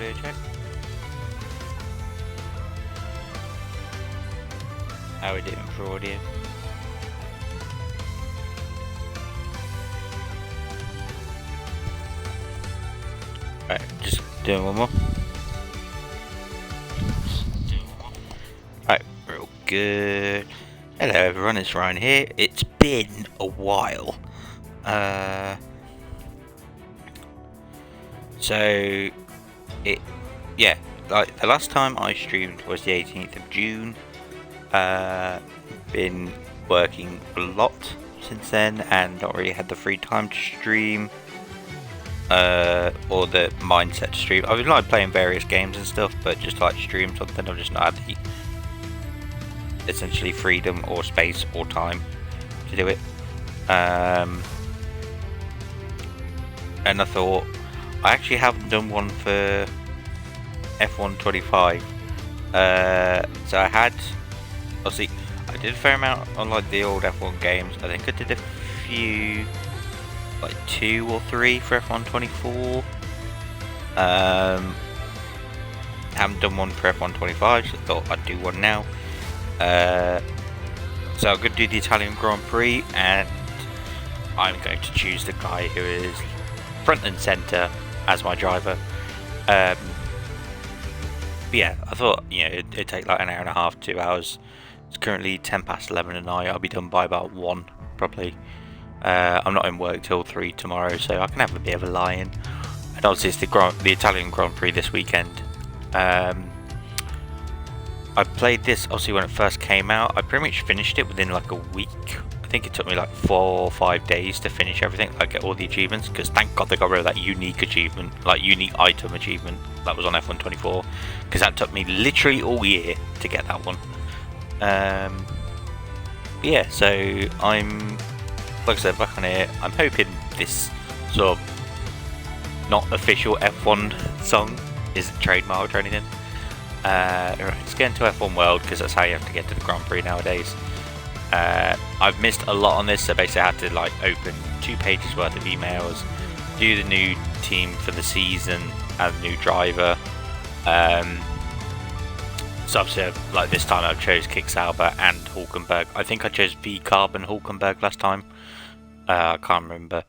audio check. How are we doing for audio? Right, just doing one more. Right, real good. Hello everyone, it's Ryan here. It's been a while. Like the last time I streamed was the 18th of June. Been working a lot since then and not really had the free time to stream. Or the mindset to stream. I've been like playing various games and stuff, but just like stream something, I've just not had the essentially freedom or space or time to do it. And I thought I actually haven't done one for F1 25. So I had, obviously, I did a fair amount on like the old F1 games. I think I did a few, like 2 or 3 for F1 24. Haven't done one for F1 25, so I thought I'd do one now. So I'm going to do the Italian Grand Prix, and I'm going to choose the guy who is front and centre as my driver. But yeah, I thought it'd take like an hour and a half, 2 hours. It's currently 10 past 11 at night. I'll be done by about 1 probably. I'm not in work till 3 tomorrow, so I can have a bit of a lie-in. And obviously it's the Italian Grand Prix this weekend. I played this obviously when it first came out. I pretty much finished it within like a week. I think it took me like 4 or 5 days to finish everything, like get all the achievements, because thank God they got rid of that unique achievement, like unique item achievement that was on F1 24, because that took me literally all year to get that one. Yeah, so I'm, like I said, back on here. I'm hoping this sort of not official F1 song isn't trademarked or anything. Right, let's get into F1 World, because that's how you have to get to the Grand Prix nowadays. I've missed a lot on this, so basically I had to like open 2 pages worth of emails, do the new team for the season and the new driver. So obviously, like this time I chose Kick-Sauber and Hulkenberg. I think I chose V-Carb and Hulkenberg last time. I can't remember.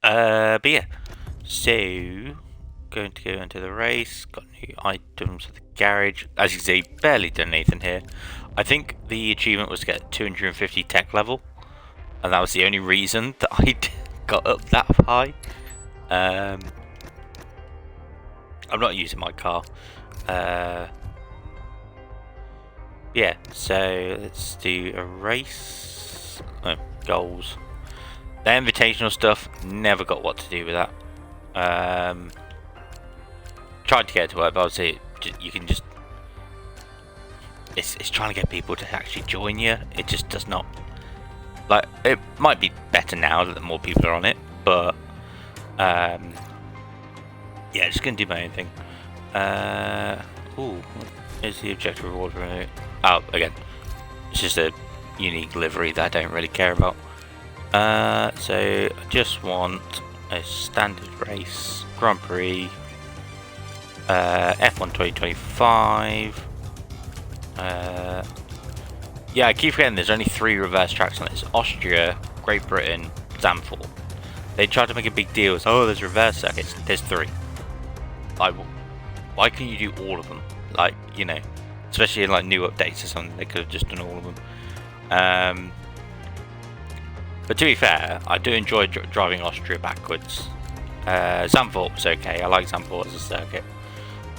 But yeah, so going to go into the race. Got new items for the garage. As you can see, barely done anything here. I think the achievement was to get 250 tech level, and that was the only reason that I got up that high. I'm not using my car. Yeah, so let's do a race. Goals. The invitational stuff, never got what to do with that. Tried to get it to work, but obviously you can just, it's trying to get people to actually join you. It just does not, like, it might be better now that more people are on it, but yeah, just gonna do my own thing. Ooh, is the objective reward for it? Oh, again, it's just a unique livery that I don't really care about. So I just want a standard race Grand Prix, F1 2025. Yeah, I keep forgetting there's only 3 reverse tracks on this: Austria, Great Britain, Zandvoort. They tried to make a big deal. It's, oh, there's reverse circuits. There's 3. Why can you do all of them? Like, especially in like new updates or something, they could have just done all of them. But to be fair, I do enjoy driving Austria backwards. Zandvoort was okay. I like Zandvoort as a circuit,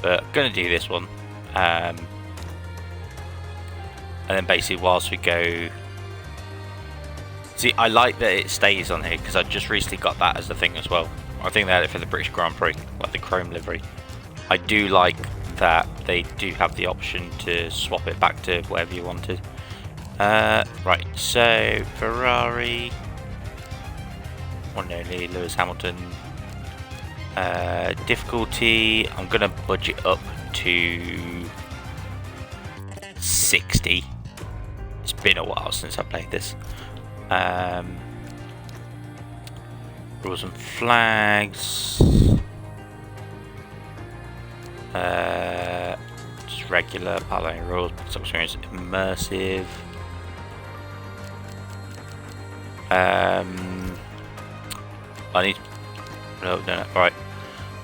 but gonna do this one. And then basically, whilst we go, see, I like that it stays on here because I just recently got that as the thing as well. I think they had it for the British Grand Prix, like the chrome livery. I do like that they do have the option to swap it back to whatever you wanted. Right, so Ferrari, one and only Lewis Hamilton. Difficulty, I'm gonna budget up to 60. It's been a while since I played this. Rules and flags. Just regular piloting rules, experience immersive. I need. No, right.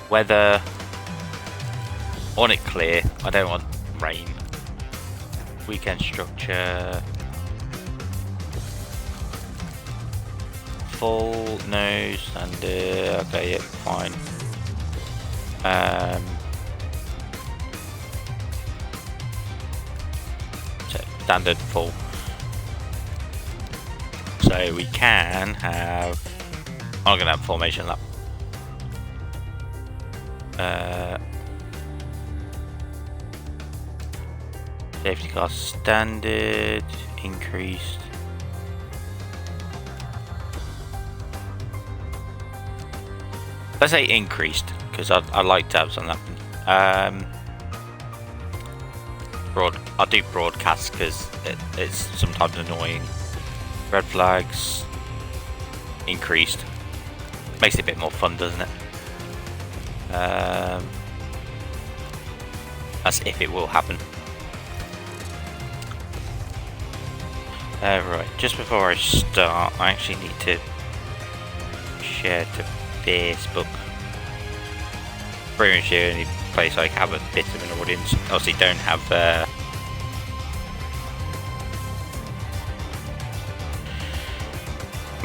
Weather. I want it clear. I don't want rain. Weekend structure. Full, no, standard. Okay, yeah, fine. So standard, full. So we can have. I'm gonna have formation lap. Safety car standard, increased. Let's say increased, because I'd like to have something happen. I'll do broadcast because it's sometimes annoying. Red flags, increased. Makes it a bit more fun, doesn't it? That's if it will happen. Right, just before I start, I actually need to share to Facebook. Pretty much the only place I have a bit of an audience. Obviously don't have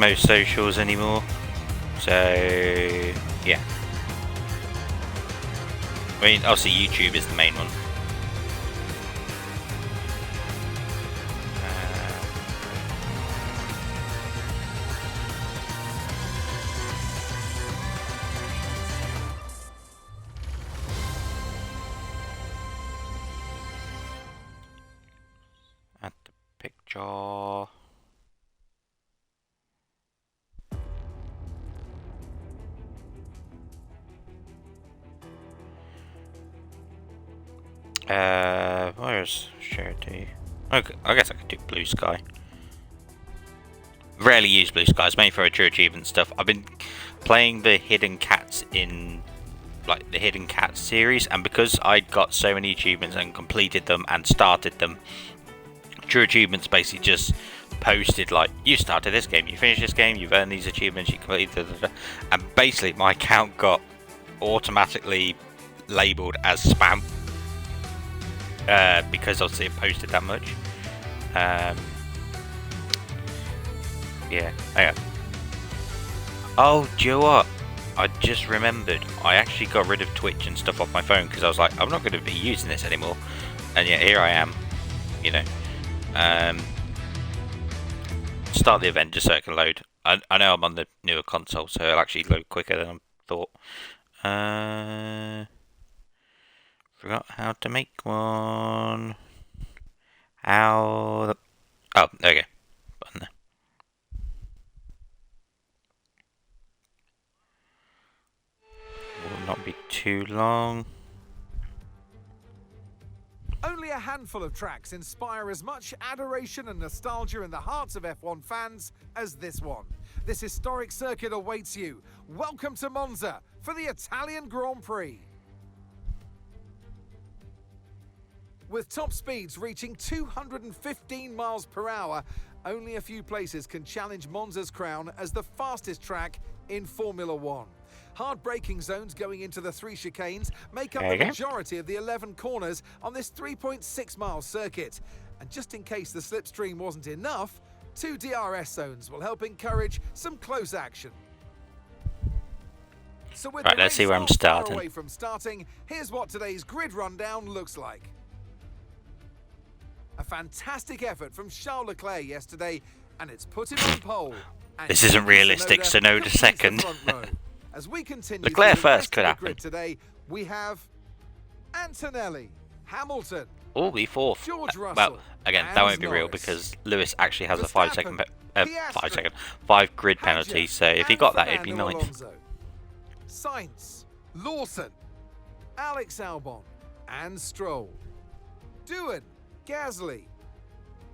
most socials anymore. So yeah. I mean, obviously YouTube is the main one. Add the picture. Where's charity? Okay, I guess I could do blue sky. Rarely use blue sky, it's mainly for true achievement stuff. I've been playing the hidden cats in like the hidden cats series, and because I got so many achievements and completed them and started them, true achievements basically just posted like, you started this game, you finished this game, you've earned these achievements, you completed, and basically my account got automatically labelled as spam. Because obviously it posted that much. Yeah. Oh, do you know what? I just remembered. I actually got rid of Twitch and stuff off my phone because I was like, I'm not going to be using this anymore. And yet here I am. You know. Start the event just so it can load. I know I'm on the newer console, so it'll actually load quicker than I thought. Forgot how to make one. Oh, there we go. Button there. Will not be too long. Only a handful of tracks inspire as much adoration and nostalgia in the hearts of F1 fans as this one. This historic circuit awaits you. Welcome to Monza for the Italian Grand Prix. With top speeds reaching 215 miles per hour, only a few places can challenge Monza's crown as the fastest track in Formula One. Hard braking zones going into the 3 chicanes make up the majority of the 11 corners on this 3.6 mile circuit. And just in case the slipstream wasn't enough, 2 DRS zones will help encourage some close action. So with right, let's see where I'm starting. Away from starting, here's what today's grid rundown looks like. A fantastic effort from Charles Leclerc yesterday, and it's put him on pole. This isn't realistic, Sonoda second. As we continue Leclerc first could happen. Today, we have Antonelli, Hamilton. Oh, be fourth. George Russell, well, again, that won't be real because Lewis actually has a 5 grid penalty. So if he got that, it'd be 9th. Sainz, Lawson, Alex Albon, and Stroll. Doohan, Gasly,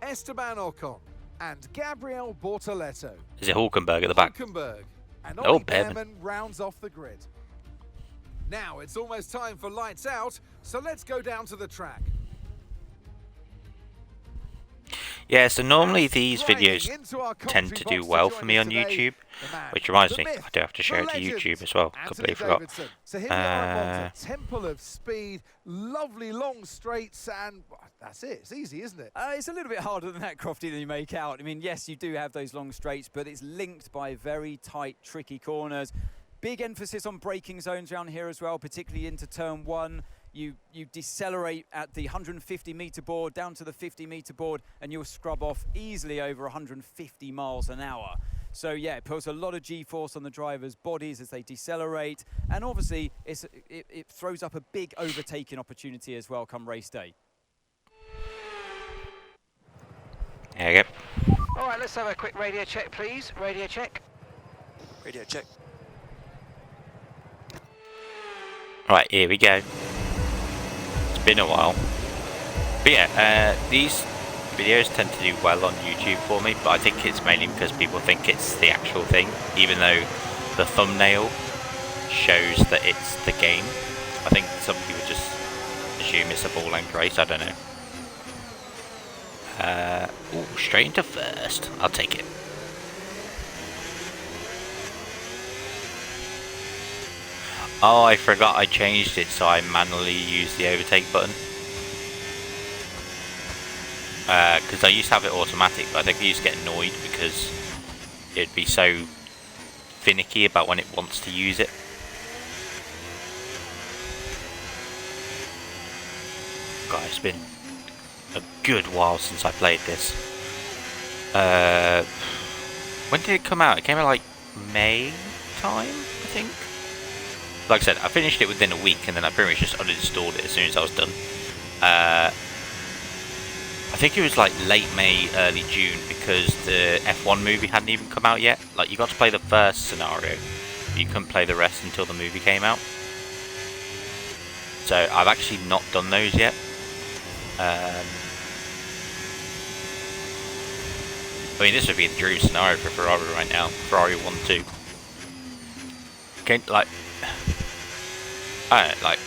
Esteban Ocon, and Gabriel Bortoletto. Is it Hulkenberg at the back? Hulkenberg, and Oh, Behrman rounds off the grid. Now it's almost time for lights out. So let's go down to the track. Yeah, so normally these videos tend to do well for me on YouTube, which reminds me, I do have to share it to YouTube as well. Completely forgot. So here we are at Monza, temple of speed, lovely long straights, and that's it. It's easy, isn't it? It's a little bit harder than that, Crofty, than you make out. I mean, yes, you do have those long straights, but it's linked by very tight, tricky corners. Big emphasis on braking zones around here as well, particularly into turn 1. You decelerate at the 150-meter board down to the 50-meter board, and you'll scrub off easily over 150 miles an hour. So yeah, it puts a lot of G-force on the drivers' bodies as they decelerate, and obviously it throws up a big overtaking opportunity as well come race day. There you go. All right, let's have a quick radio check, please. Radio check. Radio check. Right, here we go. It's been a while. But yeah, these videos tend to do well on YouTube for me, but I think it's mainly because people think it's the actual thing, even though the thumbnail shows that it's the game. I think some people just assume it's a full-length race, I don't know. Ooh, straight into first. I'll take it. Oh, I forgot I changed it so I manually used the overtake button. Because I used to have it automatic, but I think I used to get annoyed because it'd be so finicky about when it wants to use it. God, it's been a good while since I played this. When did it come out? It came out like May time, I think. Like I said, I finished it within a week, and then I pretty much just uninstalled it as soon as I was done. I think it was like late May, early June, because the F1 movie hadn't even come out yet. Like, you got to play the first scenario, but you couldn't play the rest until the movie came out. So I've actually not done those yet. I mean, this would be the dream scenario for Ferrari right now. Ferrari 1-2. Okay, like, I don't know, like,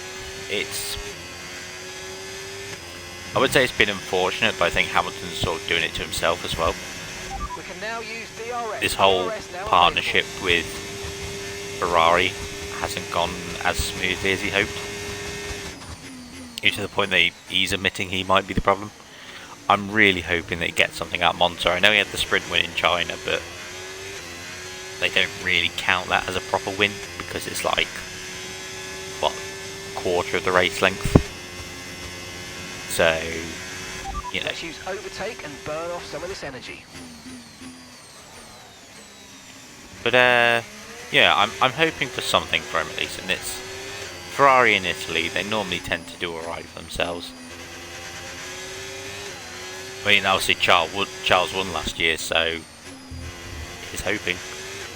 I would say it's been unfortunate, but I think Hamilton's sort of doing it to himself as well. We can now use DRS. This whole partnership with Ferrari hasn't gone as smoothly as he hoped. To the point that he's admitting he might be the problem. I'm really hoping that he gets something out of Monza. I know he had the sprint win in China, but they don't really count that as a proper win because it's like, what, quarter of the race length. So, you know. Let's use overtake and burn off some of this energy. But yeah, I'm hoping for something for him at least, and it's Ferrari in Italy. They normally tend to do alright for themselves. I mean, obviously Charles won last year, so he's hoping.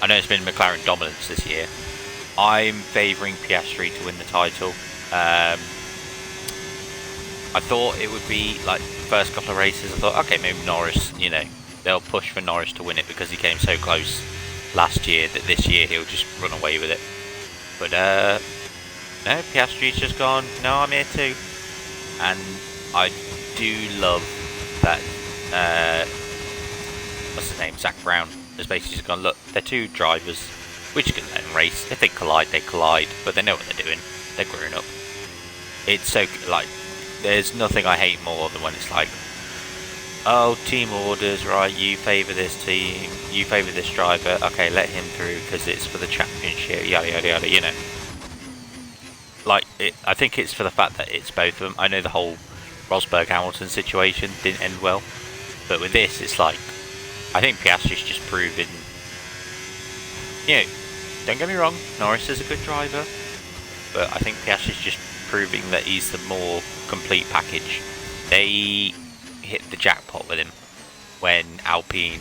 I know it's been McLaren dominance this year. I'm favouring Piastri to win the title. I thought it would be like the first couple of races. I thought, okay, maybe Norris, you know, they'll push for Norris to win it because he came so close last year that this year he'll just run away with it. But no, Piastri's just gone, no, I'm here too. And I do love that, what's his name, Zach Brown has basically just gone, look, they're two drivers, we're just going to let them race. If they collide, but they know what they're doing. They're grown up. It's so, like, there's nothing I hate more than when it's like, oh, team orders, right, you favour this team, you favour this driver, okay, let him through because it's for the championship, yada yada yada, you know. Like, I think it's for the fact that it's both of them. I know the whole Rosberg-Hamilton situation didn't end well, but with this, it's like, I think Piastri's just proven, you know, don't get me wrong, Norris is a good driver, but I think Piastri's just proving that he's the more complete package. They hit the jackpot with him when Alpine,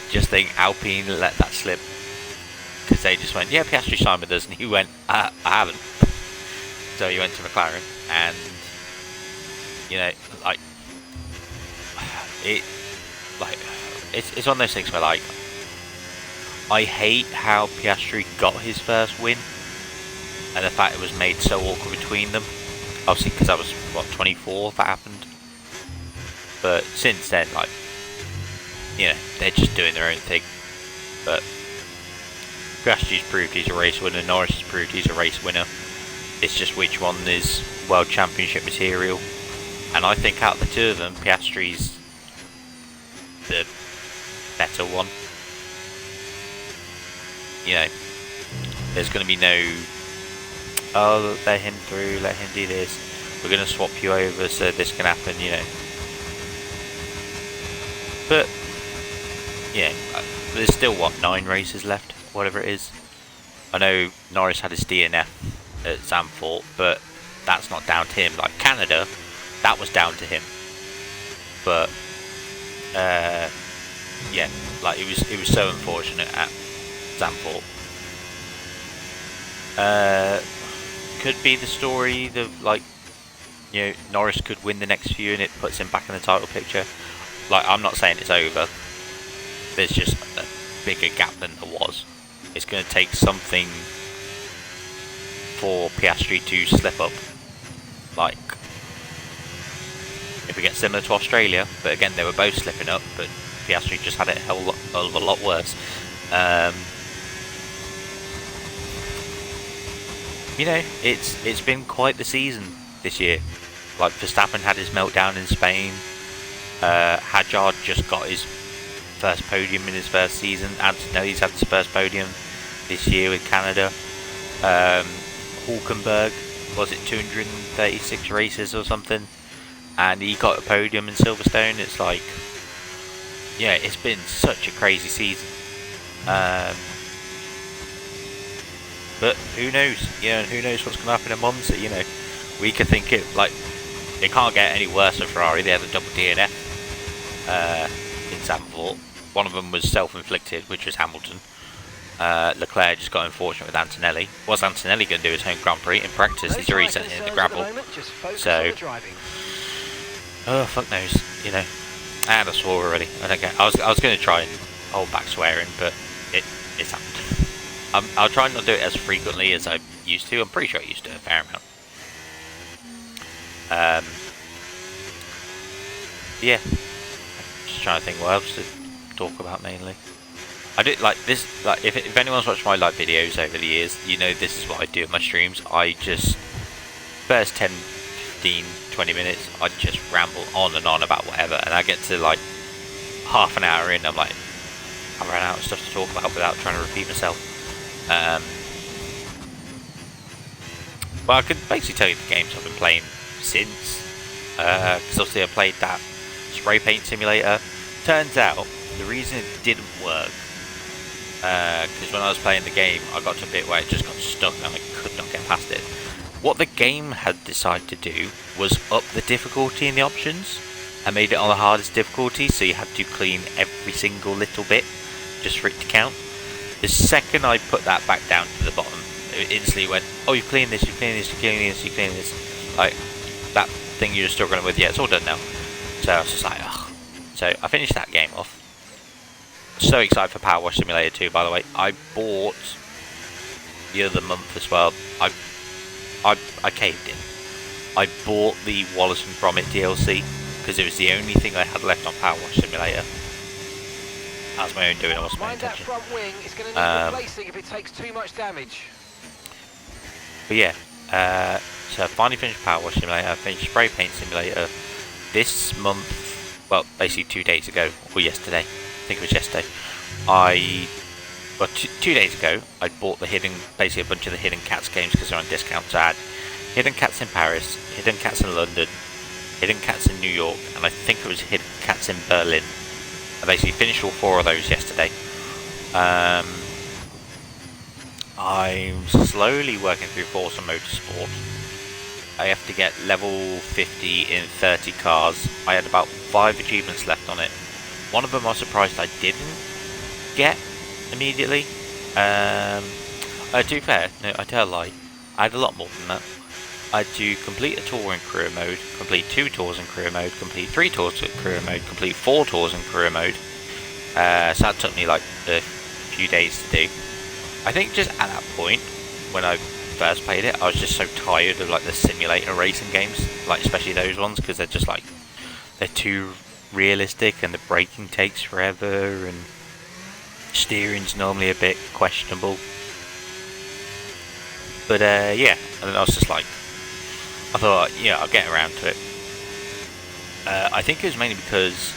just think Alpine let that slip. Because they just went, yeah, Piastri signed with us, and he went, I haven't. So he went to McLaren, and, you know, like, it's one of those things where, like, I hate how Piastri got his first win, and the fact it was made so awkward between them. Obviously, because I was, what, 24 that happened. But since then, like, you know, they're just doing their own thing. But Piastri's proved he's a race winner, Norris has proved he's a race winner. It's just which one is World Championship material. And I think out of the two of them, Piastri's the better one. You know, there's going to be no, oh, let him through, let him do this, we're going to swap you over so this can happen, you know. But, yeah, there's still, what, 9 races left, whatever it is. I know Norris had his DNF at Zandvoort, but that's not down to him. Like Canada, that was down to him. But, yeah, like it was so unfortunate at Zandvoort. Could be the story of, like, you know, Norris could win the next few and it puts him back in the title picture. Like, I'm not saying it's over. There's just a bigger gap than there was. It's going to take something for Piastri to slip up. Like, if we get similar to Australia, but again, they were both slipping up, but Piastri just had it a hell of a lot worse. You know, it's been quite the season this year. Like, Verstappen had his meltdown in Spain. Hadjar just got his first podium in his first season. Antonelli's had his first podium this year with Canada. Hulkenberg, was it 236 races or something? And he got a podium in Silverstone. It's like, yeah, it's been such a crazy season. But who knows? You know, who knows what's going to happen in Monza? You know, we could think it can't get any worse for Ferrari. They had a double DNF in Zandvoort. One of them was self-inflicted, which was Hamilton. Leclerc just got unfortunate with Antonelli. Was Antonelli going to do his home Grand Prix? In practice, he's already sent it in the gravel. So, oh, fuck knows, you know. And I swore already. I don't care. I was going to try and hold back swearing, but it's happened. I'll try not to do it as frequently as I used to. I'm pretty sure I used to a fair amount. Yeah. Just trying to think what else to talk about mainly. I do like this. Like, if anyone's watched my like videos over the years, you know this is what I do in my streams. I just first 10, 15, 20 minutes, I just ramble on and on about whatever, and I get to like half an hour in, I'm like, I ran out of stuff to talk about without trying to repeat myself. Well, I could basically tell you the games I've been playing since, because obviously I played that spray paint simulator. Turns out the reason it didn't work, because when I was playing the game, I got to a bit where it just got stuck and I could not get past it. What the game had decided to do was up the difficulty in the options and made it on the hardest difficulty, so you had to clean every single little bit just for it to count. The second I put that back down to the bottom, it instantly went, oh, you've cleaned this, you've cleaned this, you've cleaned this, you've cleaned this. Like, that thing you were struggling with, yeah, it's all done now. So I was just like, ugh. So I finished that game off. So excited for Power Wash Simulator 2, by the way. I bought the other month as well. I caved in. I bought the Wallace and Gromit DLC because it was the only thing I had left on Power Wash Simulator. That was my own doing. I wasn't paying Mind that attention. front wing, it's going to need replacing if it takes too much damage. But yeah, so I finally finished Power Wash Simulator. I finished Spray Paint Simulator this month. Well, basically 2 days ago, or yesterday. I think it was yesterday. Well, 2 days ago, I bought basically a bunch of the Hidden Cats games because they're on discount. So I had Hidden Cats in Paris, Hidden Cats in London, Hidden Cats in New York, and I think it was Hidden Cats in Berlin. I basically finished all 4 of those yesterday. I'm slowly working through Forza Motorsport. I have to get level 50 in 30 cars. I had about 5 achievements left on it. One of them I was surprised I didn't get immediately. To be fair, no, I tell a lie. I had a lot more than that. I had to complete a tour in career mode, complete 2 tours in career mode, complete 3 tours in career mode, complete 4 tours in career mode. So that took me like a few days to do. I think just at that point, when I first played it, I was just so tired of like the simulator racing games, like especially those ones, because they're just like they're too realistic and the braking takes forever and steering's normally a bit questionable. But yeah, and I was just like, I thought, yeah, I'll get around to it. I think it was mainly because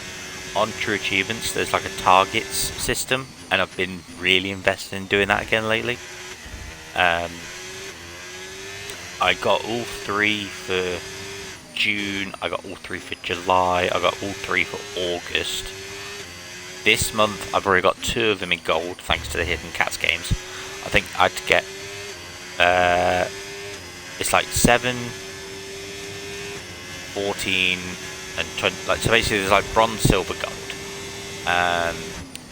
on True Achievements there's like a targets system, and I've been really invested in doing that again lately. I got all 3 for June, I got all 3 for July, I got all 3 for August. This month I've already got 2 of them in gold thanks to the Hidden Cats games. I think I had to get it's like 7, 14 and 20, like, so basically there's like bronze, silver, gold.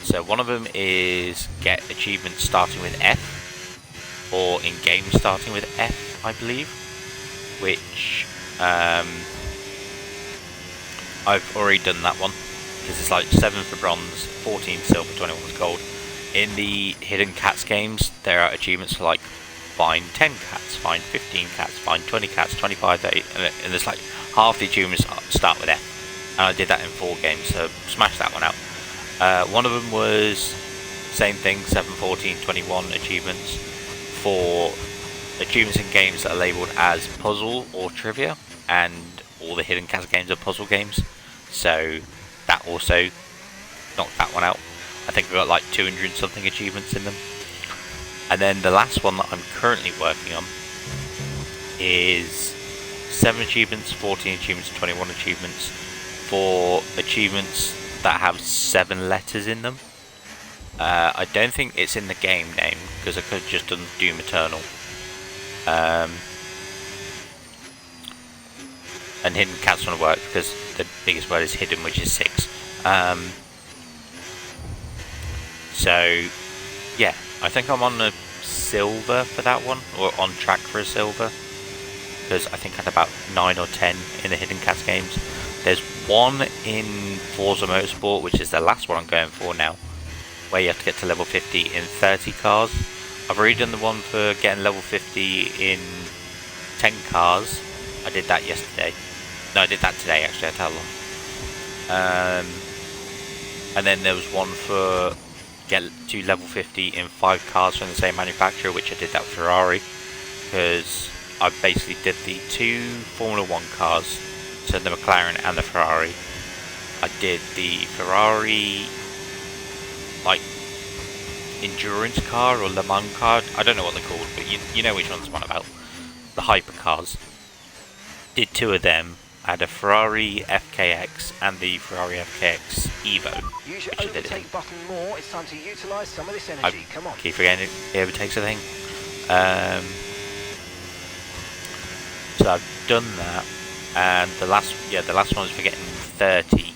So one of them is get achievements starting with F, or in game starting with F, I believe, which I've already done that one, because it's like 7 for bronze, 14 silver, 21 was gold. In the Hidden Cats games, there are achievements for like find 10 cats, find 15 cats, find 20 cats, 25, 30, and there's like half the achievements start with F. And I did that in 4 games, so smashed that one out. One of them was same thing, 7, 14, 21 achievements for achievements in games that are labelled as puzzle or trivia, and all the Hidden Cats games are puzzle games, so that also knocked that one out. I think I've got like 200 something achievements in them. And then the last one that I'm currently working on is 7 achievements, 14 achievements, 21 achievements for achievements that have 7 letters in them. I don't think it's in the game name, because I could have just done Doom Eternal. And Hidden Cats want to work because the biggest word is hidden, which is 6. So yeah, I think I'm on a silver for that one, or on track for a silver, because I think I had about 9 or 10 in the Hidden Cats games. There's one in Forza Motorsport, which is the last one I'm going for now, where you have to get to level 50 in 30 cars. I've already done the one for getting level 50 in 10 cars. I did that yesterday. No, I did that today actually, I tell them. And then there was one for get to level 50 in 5 cars from the same manufacturer, which I did that Ferrari, because I basically did the 2 Formula 1 cars, so the McLaren and the Ferrari. I did the Ferrari like endurance car or Le Mans car, I don't know what they're called, but you know which one's one about, the hypercars. Did 2 of them. I had a Ferrari FKX and the Ferrari FKX Evo. Use your overtake button more. It's time to utilise some of this energy. Come on. Keep forgetting it overtakes a thing. So I've done that, and the last one was for getting 30.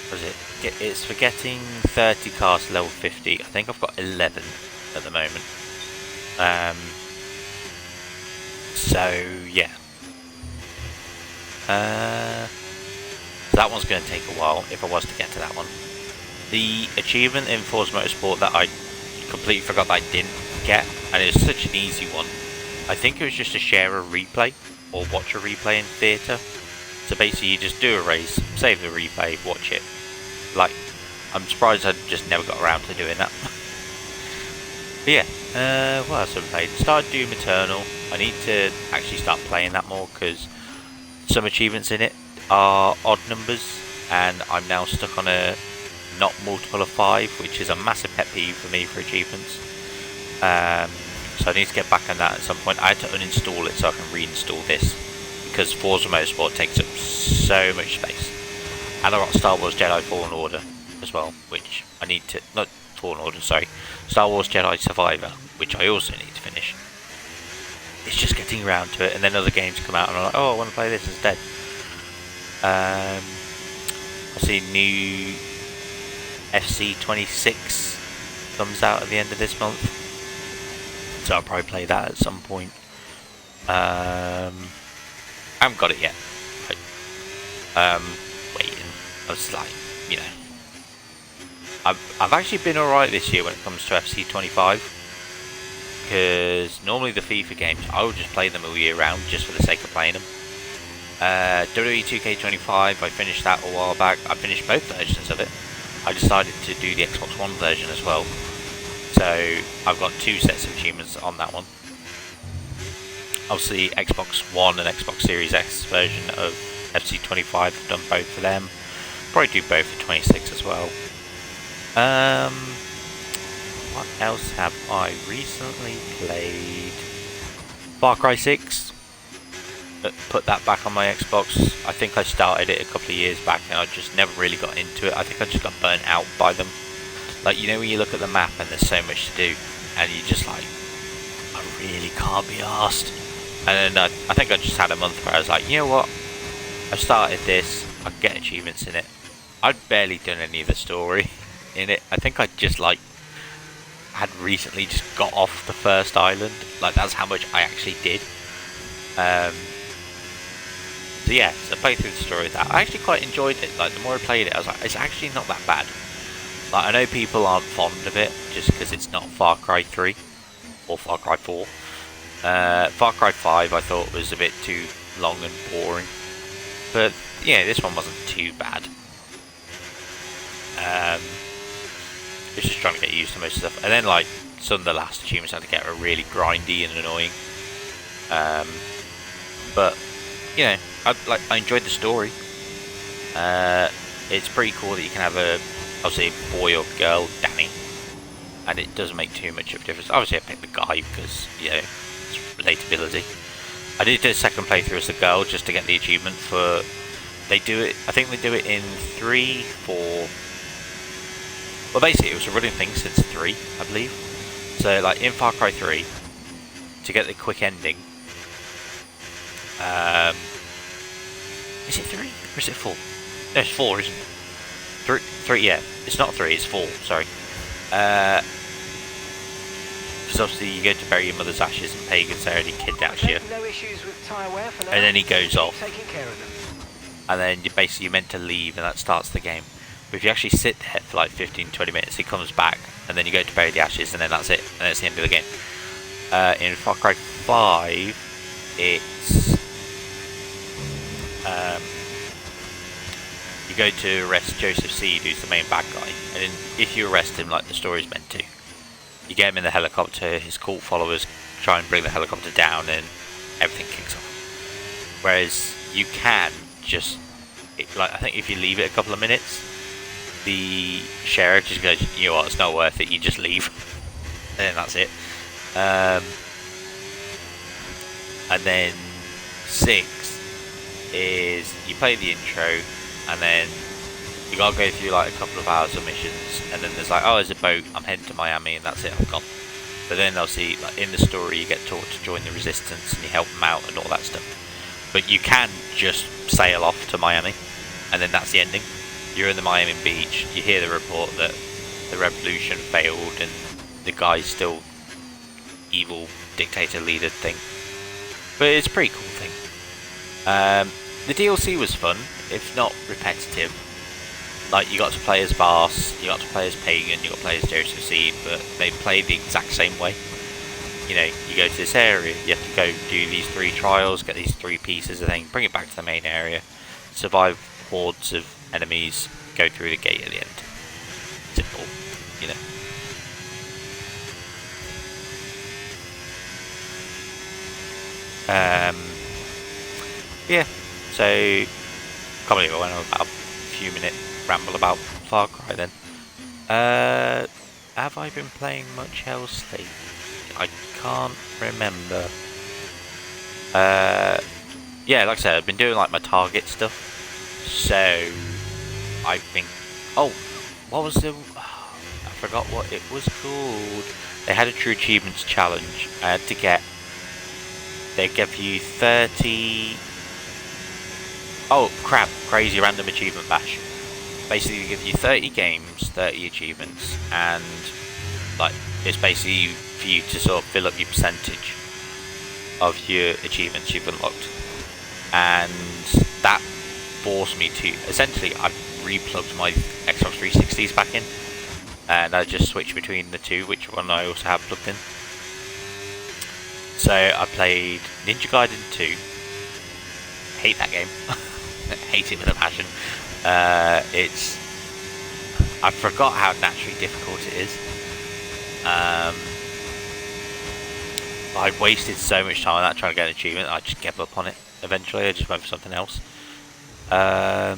What is it? It's for getting 30 cars to level 50. I think I've got 11 at the moment. So yeah, that one's going to take a while if I was to get to that one. The achievement in Forza Motorsport that I completely forgot that I didn't get, and it's such an easy one. I think it was just to share a replay or watch a replay in theatre. So basically you just do a race, save the replay, watch it. Like, I'm surprised I just never got around to doing that. But yeah, what else have I played? Started Doom Eternal. I need to actually start playing that more, because some achievements in it are odd numbers, and I'm now stuck on a not multiple of 5, which is a massive pet peeve for me for achievements. So I need to get back on that at some point. I had to uninstall it so I can reinstall this, because Forza Motorsport takes up so much space. And I got Star Wars Jedi Fallen Order as well, which I need to, not Fallen Order, sorry, Star Wars Jedi Survivor, which I also need to finish. It's just getting around to it, and then other games come out and I'm like, oh, I want to play this instead. I see new FC 26 comes out at the end of this month, so I'll probably play that at some point. I haven't got it yet. Waiting. I was like, you know, I've actually been alright this year when it comes to FC25. Because normally the FIFA games, I will just play them all year round just for the sake of playing them. WWE 2K25, I finished that a while back. I finished both versions of it. I decided to do the Xbox One version as well. So I've got 2 sets of achievements on that one. Obviously Xbox One and Xbox Series X version of FC25, I've done both for them. Probably do both for 26 as well. What else have I recently played? Far Cry 6. Put that back on my Xbox. I think I started it a couple of years back and I just never really got into it. I think I just got burnt out by them. Like, you know when you look at the map and there's so much to do and you just like, I really can't be arsed. And then I think I just had a month where I was like, you know what? I've started this, I can get achievements in it. I'd barely done any of the story in it. I think I just like had recently just got off the first island. Like, that's how much I actually did. So yeah, so I played through the story of that. I actually quite enjoyed it. Like, the more I played it, I was like, it's actually not that bad. Like, I know people aren't fond of it just because it's not Far Cry 3 or Far Cry 4. Far Cry 5 I thought was a bit too long and boring. But yeah, this one wasn't too bad. It's just trying to get used to most stuff. And then like some of the last achievements had to get really grindy and annoying. But you know, I enjoyed the story. It's pretty cool that you can have obviously a boy or girl, Danny, and it doesn't make too much of a difference. Obviously I picked the guy because, you know, it's relatability. I did do a second playthrough as the girl just to get the achievement for, they do it, I think they do it in 3, 4, well basically it was a running thing since 3, I believe. So like in Far Cry 3, to get the quick ending, is it 3 or is it 4? No, it's 4, isn't it? 3, yeah. It's not 3, it's 4, sorry. Because obviously you go to bury your mother's ashes and Pagan's already kidnaps you. No issues with tyre wear for now. And then he goes off. Taking care of them. And then you're meant to leave and that starts the game. But if you actually sit there for like 15-20 minutes, he comes back and then you go to bury the ashes and then that's it. And that's the end of the game. In Far Cry 5, it's... you go to arrest Joseph Seed, who's the main bad guy, and if you arrest him like the story's meant to, you get him in the helicopter, his cult followers try and bring the helicopter down and everything kicks off. Whereas you can just, like I think if you leave it a couple of minutes, the sheriff just goes, you know what, it's not worth it, you just leave. And then that's it. And then 6 is you play the intro and then you gotta go through like a couple of hours of missions and then there's like, oh, there's a boat, I'm heading to Miami and that's it, I'm gone. But then obviously like in the story you get taught to join the resistance and you help them out and all that stuff. But you can just sail off to Miami and then that's the ending. You're in the Miami beach, you hear the report that the revolution failed and the guy's still evil dictator leader thing. But it's a pretty cool thing. The DLC was fun, if not repetitive. Like, you got to play as Bars, you got to play as Pagan, you got to play as Joseph Seed, but they play the exact same way. You know, you go to this area, you have to go do these 3 trials, get these 3 pieces of thing, bring it back to the main area, survive hordes of enemies, go through the gate at the end. Simple, you know. Yeah, so can't believe I went on about a few minute ramble about Far Cry then. Have I been playing much else lately? I can't remember. Yeah, like I said, I've been doing like my target stuff. So I've been, oh, what was the, I forgot what it was called. They had a True Achievements challenge. I had to get, they give you 30, oh crap, crazy random achievement bash. Basically they give you 30 games, 30 achievements, and like it's basically for you to sort of fill up your percentage of your achievements you've unlocked. And that forced me to, essentially I replugged my Xbox 360s back in, and I just switch between the two, which one I also have plugged in. So I played Ninja Gaiden 2. Hate that game. Hate it with a passion. I forgot how naturally difficult it is. I wasted so much time on that trying to get an achievement. I just gave up on it. Eventually, I just went for something else. I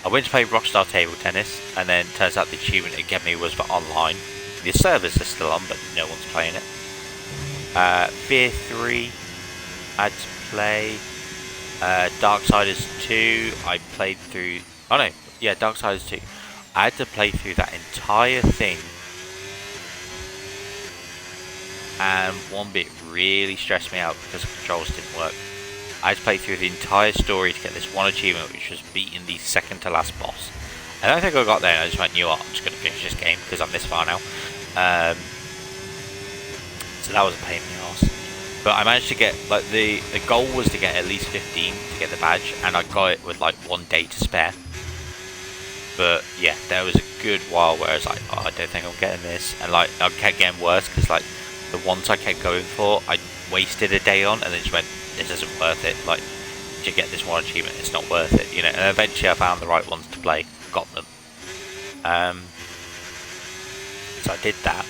went to play Rockstar Table Tennis, and then turns out the achievement it gave me was for online. The servers are still on, but no one's playing it. Fear 3, I had to play. Darksiders 2, I played through. Oh no, yeah, Darksiders 2. I had to play through that entire thing, and one bit really stressed me out because the controls didn't work. I had to play through the entire story to get this one achievement, which was beating the second to last boss. And I don't think I got there, and I just went, you know what, I'm just going to finish this game because I'm this far now. So that was a pain in the arse. But I managed to get, like, the goal was to get at least 15 to get the badge, and I got it with like 1 day to spare. But yeah, there was a good while where I was like, oh, I don't think I'm getting this, and like I kept getting worse because like the ones I kept going for, I wasted a day on, and then just went, this isn't worth it. Like, to get this one achievement, it's not worth it, you know. And eventually, I found the right ones to play, got them. So I did that.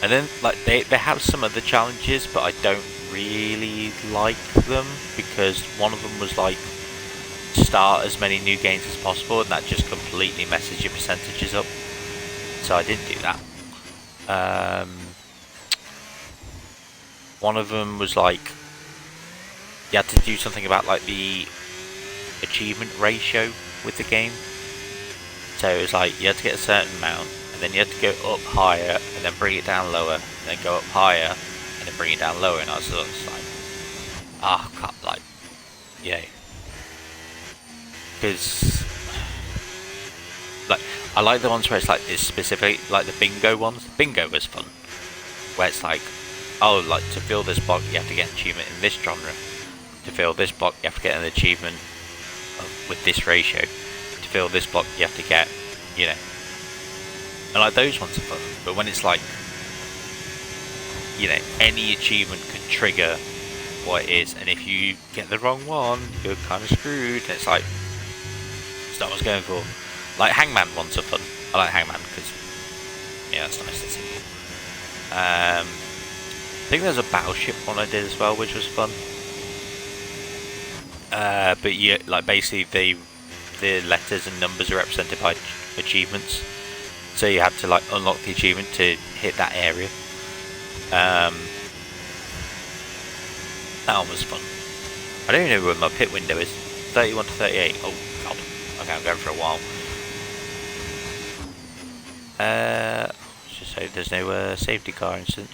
And then, like, they have some other challenges, but I don't really like them, because one of them was, like, start as many new games as possible, and that just completely messes your percentages up. So I didn't do that. One of them was, like, you had to do something about, like, the achievement ratio with the game. So it was like, you had to get a certain amount, and then you had to go up higher, and then bring it down lower, and then go up higher, and then bring it down lower, and I was sort of like, ah, oh, can't, like, yeah. Because, like, I like the ones where it's like this specific, like the bingo ones. Bingo was fun, where it's like, oh, like, to fill this block, you have to get an achievement in this genre. To fill this block, you have to get an achievement with this ratio. To fill this block, you have to get, you know. And like, those ones are fun, but when it's like, you know, any achievement can trigger what it is, and if you get the wrong one, you're kind of screwed. And it's like, it's not what I was going for. Like, Hangman ones are fun. I like Hangman because, yeah, it's nice and simple. I think there's a battleship one I did as well, which was fun. But yeah, like, basically the letters and numbers are represented by achievements, so you have to like unlock the achievement to hit that area. That one was fun. I don't even know where my pit window is. 31 to 38. Oh god. Okay, I'm going for a while. Just so there's no safety car incident.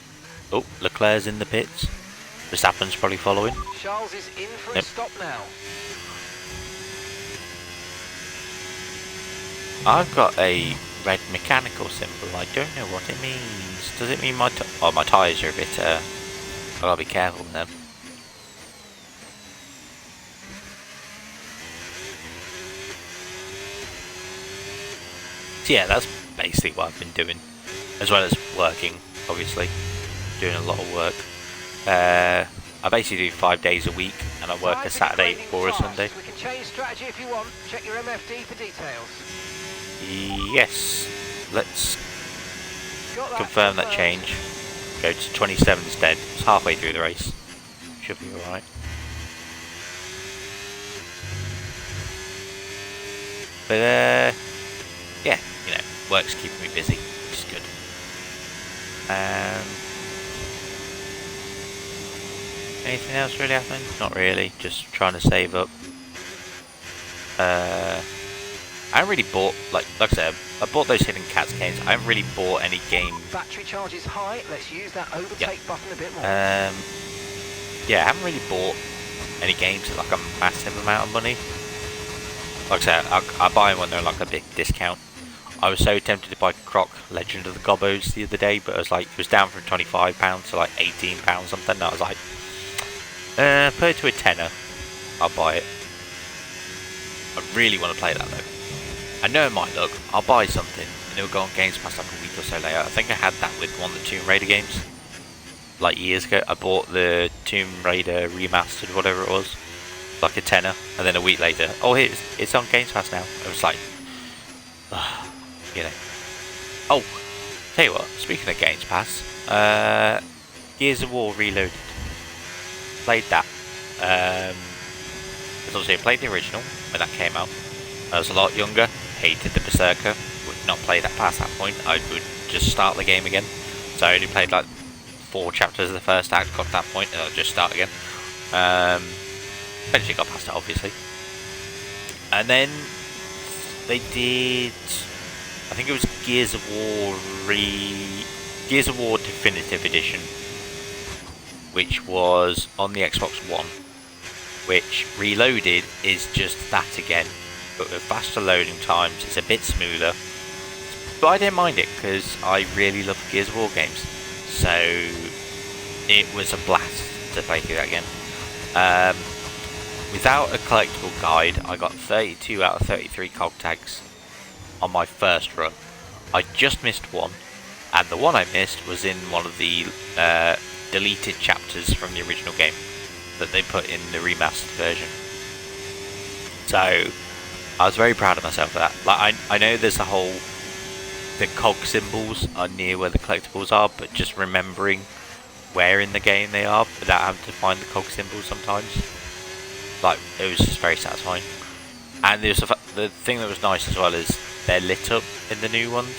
Oh, Leclerc's in the pits. Verstappen's probably following. Charles is in for a stop now. I've got a red mechanical symbol. I don't know what it means. Does it mean my my tyres are a bit I gotta be careful with them. So yeah, that's basically what I've been doing, as well as working, obviously, doing a lot of work. I basically do 5 days a week, and I work a Saturday or a Sunday. We can change strategy if you want. Check your MFD for details. Yes, let's confirm that change. Go to 27 instead. It's halfway through the race. Should be alright. But yeah, you know, work's keeping me busy, which is good. Anything else really happening? Not really, just trying to save up. I haven't really bought, like I said, I bought those Hidden Cats games. I haven't really bought any game. Battery charge is high. Let's use that overtake button a bit more. Yeah, I haven't really bought any games at like a massive amount of money. Like I said, I buy them when they're like a big discount. I was so tempted to buy Croc Legend of the Gobbos the other day, but it was like, it was down from £25 to like £18 something. And I was like, put it to a tenner, I'll buy it. I really want to play that though. I know it might look. I'll buy something and it'll go on Games Pass like a week or so later. I think I had that with one of the Tomb Raider games. Like years ago, I bought the Tomb Raider remastered, whatever it was, like a tenner, and then a week later, oh, it's on Games Pass now. It was like, you know. Oh, tell you what, speaking of Games Pass, Gears of War Reloaded. Played that. Because obviously I played the original when that came out. I was a lot younger, hated the Berserker, would not play that past that point. I would just start the game again. So I only played like 4 chapters of the first act, got to that point, and I'll just start again. Eventually got past it, obviously. And then they did, I think it was Gears of War Definitive Edition, which was on the Xbox One, which Reloaded is just that again, but with faster loading times. It's a bit smoother, but I didn't mind it because I really love Gears of War games, so it was a blast to play through that again. Without a collectible guide, I got 32 out of 33 cog tags on my first run. I just missed one, and the one I missed was in one of the deleted chapters from the original game that they put in the remastered version. So I was very proud of myself for that. Like I know there's the cog symbols are near where the collectibles are, but just remembering where in the game they are without having to find the cog symbols sometimes, like, it was just very satisfying. And there's the thing that was nice as well is they're lit up in the new ones.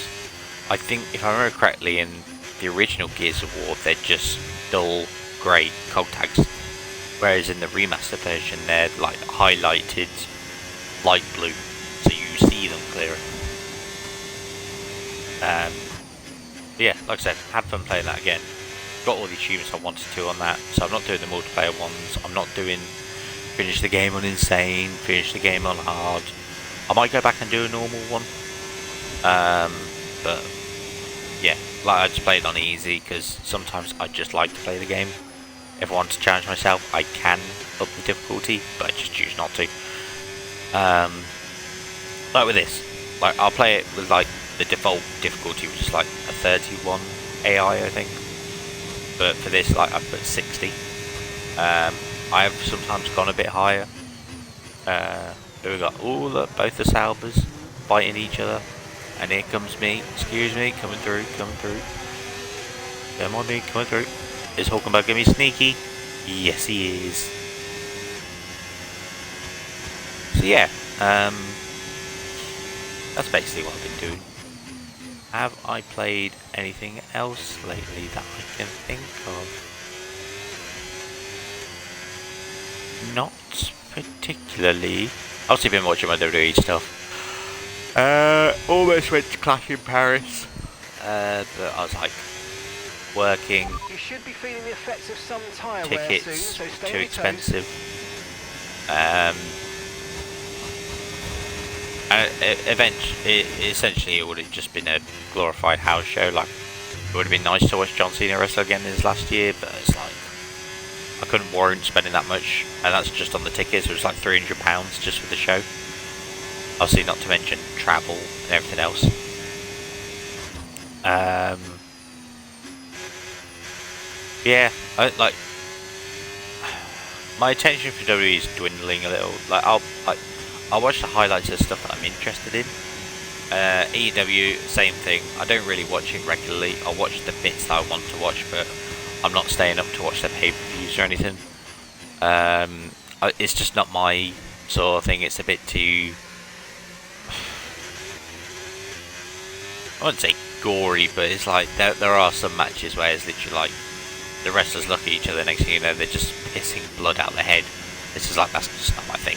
I think, if I remember correctly, in the original Gears of War they're just dull grey cog tags, whereas in the remastered version they're like highlighted light blue, so you see them clearer. But yeah, like I said, had fun playing that again. Got all the achievements I wanted to on that, so I'm not doing the multiplayer ones. I'm not doing finish the game on insane, finish the game on hard. I might go back and do a normal one, but yeah, like I just played on easy because sometimes I just like to play the game. If I want to challenge myself, I can up the difficulty, but I just choose not to. Like with this, like I'll play it with like the default difficulty, which is like a 31 AI, I think. But for this, like, I put 60. I have sometimes gone a bit higher. Here we got, oh look, both the Saubers fighting each other. And here comes me, excuse me, coming through. Come on me, coming through. Is Hulkenberg gonna be sneaky? Yes he is. So yeah, that's basically what I've been doing. Have I played anything else lately that I can think of? Not particularly. I've also been watching my WWE stuff. Almost went to Clash in Paris, but I was like working. You should be feeling the effects of some tyre wear soon, Tickets so stay too on your expensive. Eventually, essentially, it would have just been a glorified house show. Like, it would have been nice to watch John Cena wrestle again in his last year, but it's like I couldn't warrant spending that much, and that's just on the tickets. It was like £300 just for the show. Obviously, not to mention travel and everything else. Yeah, my attention for WWE is dwindling a little. Like, I'll watch the highlights of stuff that I'm interested in. AEW, same thing. I don't really watch it regularly. I'll watch the bits that I want to watch, but I'm not staying up to watch the pay-per-views or anything. It's just not my sort of thing. It's a bit too, I wouldn't say gory, but it's like there are some matches where it's literally like the wrestlers look at each other, next thing you know they're just pissing blood out their head. It's just like, that's just not my thing.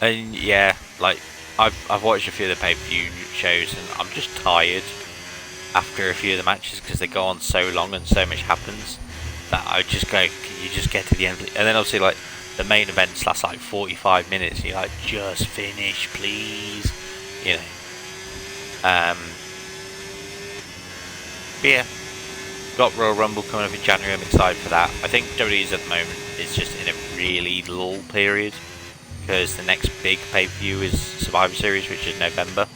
And yeah, like I've watched a few of the pay-per-view shows and I'm just tired after a few of the matches because they go on so long and so much happens that I just go, can you just get to the end? And then obviously like the main events last like 45 minutes and you're like, just finish please, you know. But yeah, got Royal Rumble coming up in January. I'm excited for that. I think WWE's at the moment is just in a really lull period. because the next big pay-per-view is Survivor Series, which is November.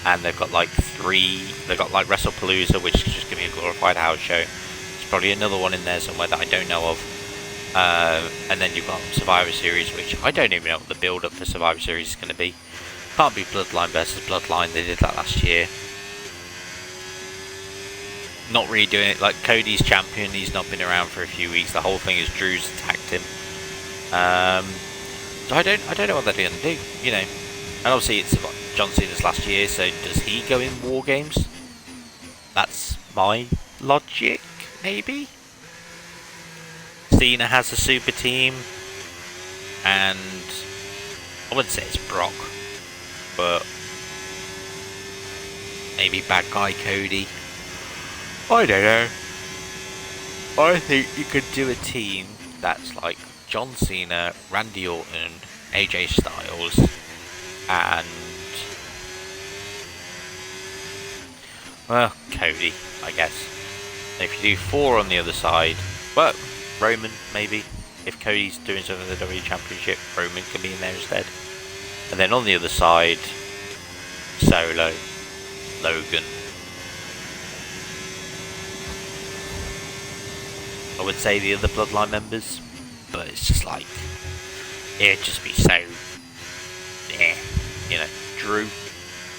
And they've got like they've got like WrestlePalooza, which is just going to be a glorified house show. There's probably another one in there somewhere that I don't know of. And then you've got Survivor Series, which I don't even know what the build-up for Survivor Series is going to be. Can't be Bloodline versus Bloodline, they did that last year. Not really doing it, like Cody's champion, he's not been around for a few weeks, the whole thing is Drew's attacked him. So I don't know what they're going to do, you know. And obviously it's John Cena's last year, so does he go in War Games? That's my logic, maybe? Cena has a super team, and I wouldn't say it's Brock, but maybe bad guy Cody. I don't know. I think you could do a team that's like John Cena, Randy Orton, AJ Styles, and well, Cody, I guess. And if you do 4 on the other side, well, Roman maybe. If Cody's doing something in the WWE Championship, Roman can be in there instead. And then on the other side, Solo, Logan. I would say the other Bloodline members, but it's just like, it'd just be so, yeah, you know. Drew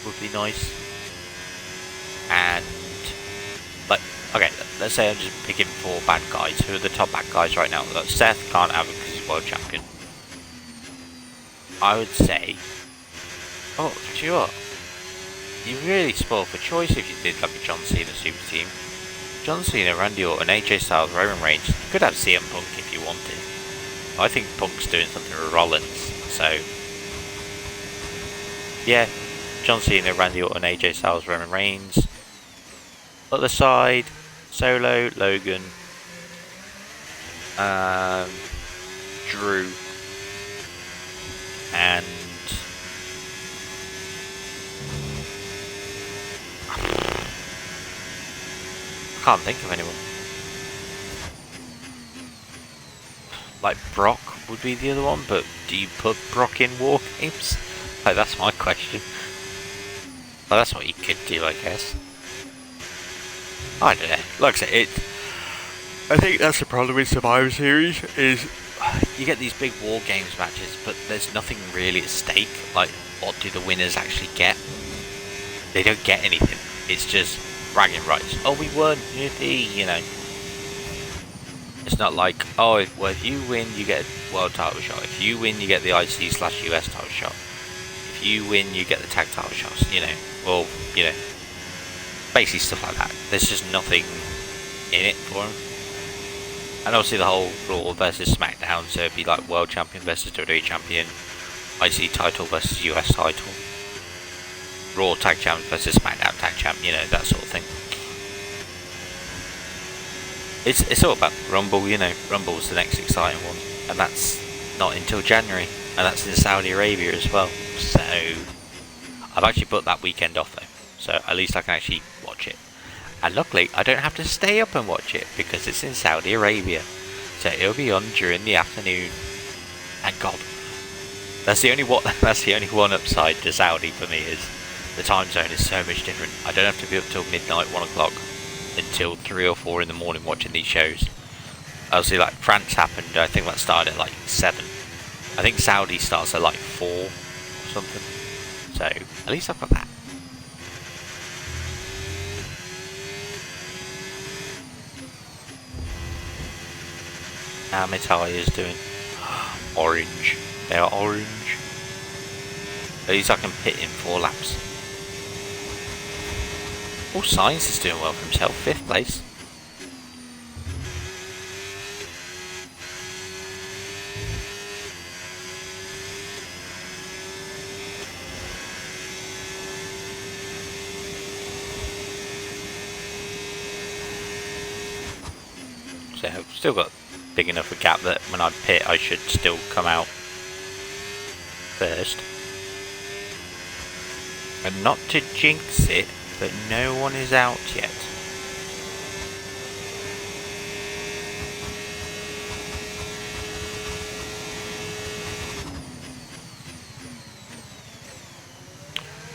would be nice. And, like, okay, let's say I'm just picking 4 bad guys. Who are the top bad guys right now? Like, Seth can't have it because he's world champion. I would say, oh, do you know what? You're really spoiled for choice if you did like a John Cena super team. John Cena, Randy Orton, AJ Styles, Roman Reigns. You could have CM Punk if you wanted. I think Punk's doing something with Rollins, so yeah, John Cena, Randy Orton, AJ Styles, Roman Reigns. Other side, Solo, Logan, Drew, and I can't think of anyone. Like Brock would be the other one, but do you put Brock in War Games? Like, that's my question. Well, that's what you could do, I guess. I don't know. Like I said, I think that's the problem with Survivor Series, is you get these big War Games matches, but there's nothing really at stake. Like, what do the winners actually get? They don't get anything. It's just bragging rights. Oh, we won, yippee, you know. It's not like, oh, well, if you win, you get a world title shot. If you win, you get the IC/US title shot. If you win, you get the tag title shots, you know. Well, you know, basically stuff like that. There's just nothing in it for them. And obviously the whole Raw versus SmackDown, so it'd be like World Champion versus WWE Champion, IC title versus US title, Raw Tag Champ versus SmackDown Tag Champ, you know, that sort of thing. It's all about Rumble, you know. Rumble's the next exciting one, and that's not until January, and that's in Saudi Arabia as well. So I've actually put that weekend off though, so at least I can actually watch it. And luckily, I don't have to stay up and watch it because it's in Saudi Arabia, so it'll be on during the afternoon. Thank God. That's the only one upside to Saudi for me, is the time zone is so much different. I don't have to be up till midnight, 1 o'clock, until 3 or 4 in the morning watching these shows. Obviously, like France happened, I think that started at like 7. I think Saudi starts at like 4 or something. So at least I've got that. How my tyres doing? Orange. They are orange. At least I can pit in 4 laps. Oh, Sainz is doing well for himself. 5th place. So I've still got big enough a gap that when I pit I should still come out first. And not to jinx it, but no one is out yet.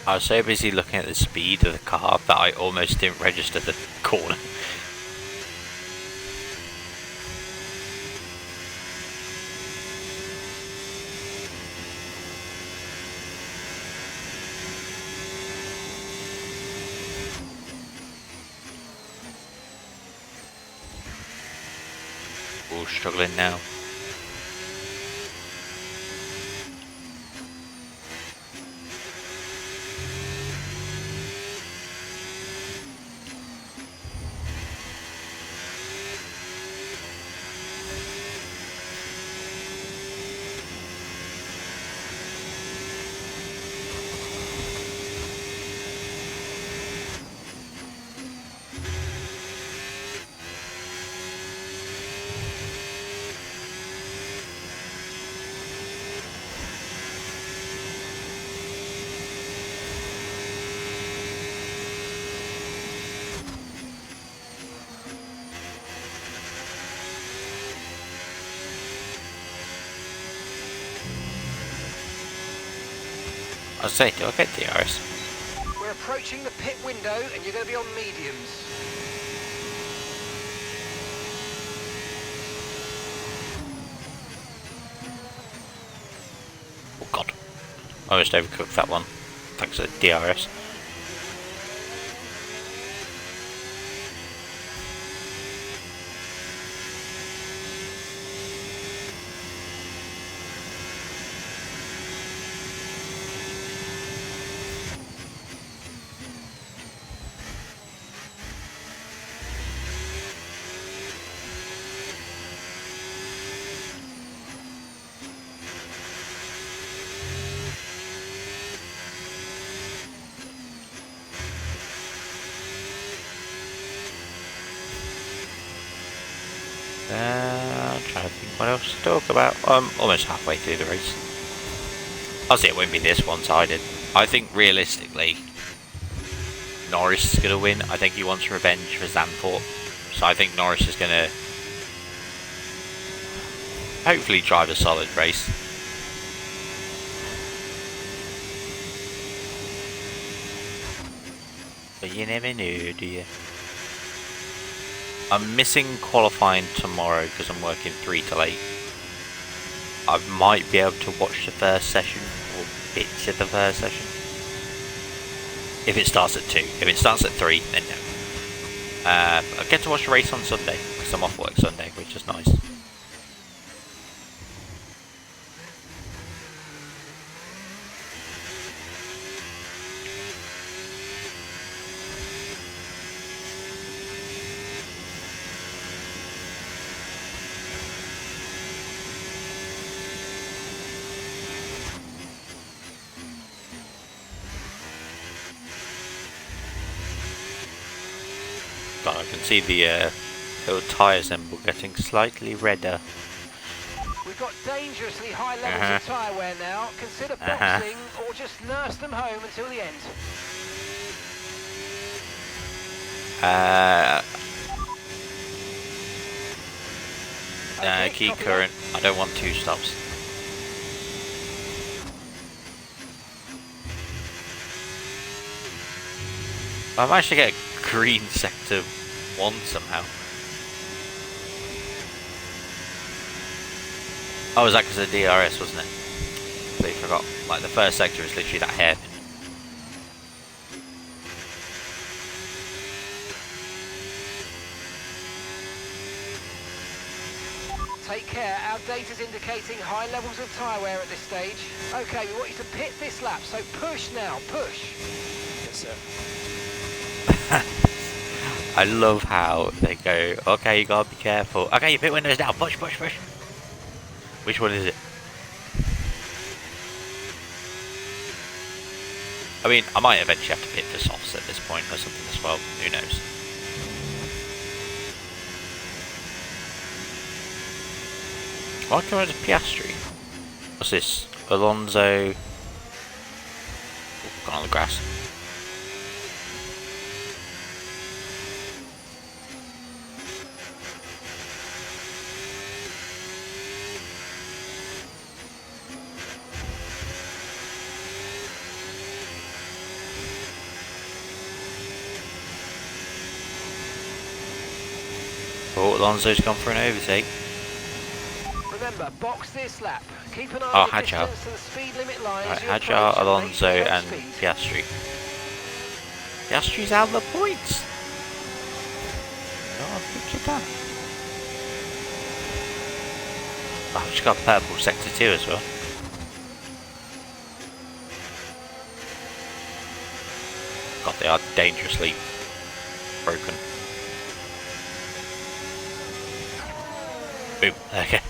I was so busy looking at the speed of the car that I almost didn't register the corner. All struggling now. I was saying, do I get DRS? We're approaching the pit window and you're going to be on mediums. Oh god. I almost overcooked that one. Thanks to DRS. I'm trying to think what else to talk about. I'm almost halfway through the race. Obviously it won't be this one-sided. I think realistically, Norris is going to win. I think he wants revenge for Zandvoort. So I think Norris is going to hopefully drive a solid race. But you never know, do you? I'm missing qualifying tomorrow because I'm working 3 till 8. I might be able to watch the first session or bits of the first session. If it starts at 2. If it starts at 3, then no. I get to watch the race on Sunday because I'm off work Sunday, which is nice. God, I can see the little tyre symbol getting slightly redder. We've got dangerously high levels of tyre wear now. Consider boxing or just nurse them home until the end. Okay, Key copy current. I don't want 2 stops. I managed to get a green sector 1 somehow. Oh, was that because of DRS, wasn't it? Completely forgot. Like, the first sector is literally that hairpin. Take care, our data's indicating high levels of tyre wear at this stage. Okay, we want you to pit this lap, so push now, push. Yes, sir. I love how they go, okay, you gotta be careful. Okay, your pit window's down, push, push, push. Which one is it? I mean, I might eventually have to pit for softs at this point or something as well, who knows. Why come out of Piastri? What's this? Alonso. Ooh, gone on the grass. Oh, Alonso's gone for an overtake. Remember, box this lap. Keep an eye Oh, on the Hadjar. distance and the speed limit line Right, as you Hadjar, approach, and make Alonso, sure you're on and speed. Piastri. Piastri's out of the points. Oh, look at that. Oh, she's got purple sector 2 as well. God, they are dangerously broken. Boom. Okay.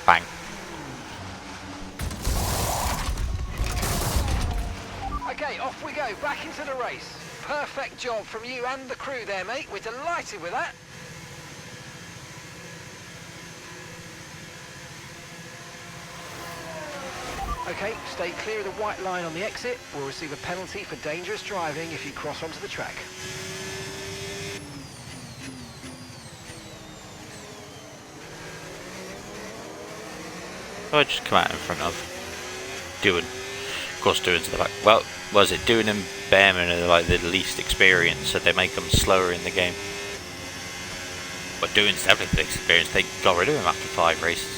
Bang. Okay, off we go, back into the race. Perfect job from you and the crew there, mate. We're delighted with that. Okay, stay clear of the white line on the exit. We'll receive a penalty for dangerous driving if you cross onto the track. So I just come out in front of Doohan. Of course, Doohan's at the back. Well, was it Doohan and Behrman are like the least experienced, so they make them slower in the game. But Doohan's definitely the experienced. They got rid of him after 5 races.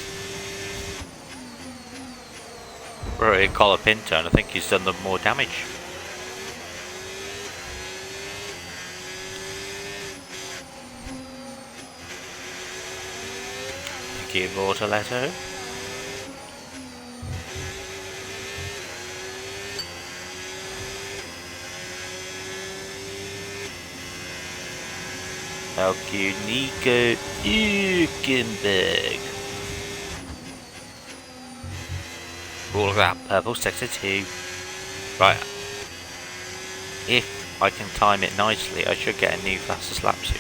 Right, Collar Pinto, and I think he's done them more damage. Thank you, Bortoletto. Thank you, Nico Hülkenberg. All of that purple sector 2. Right. If I can time it nicely, I should get a new fastest lap soon.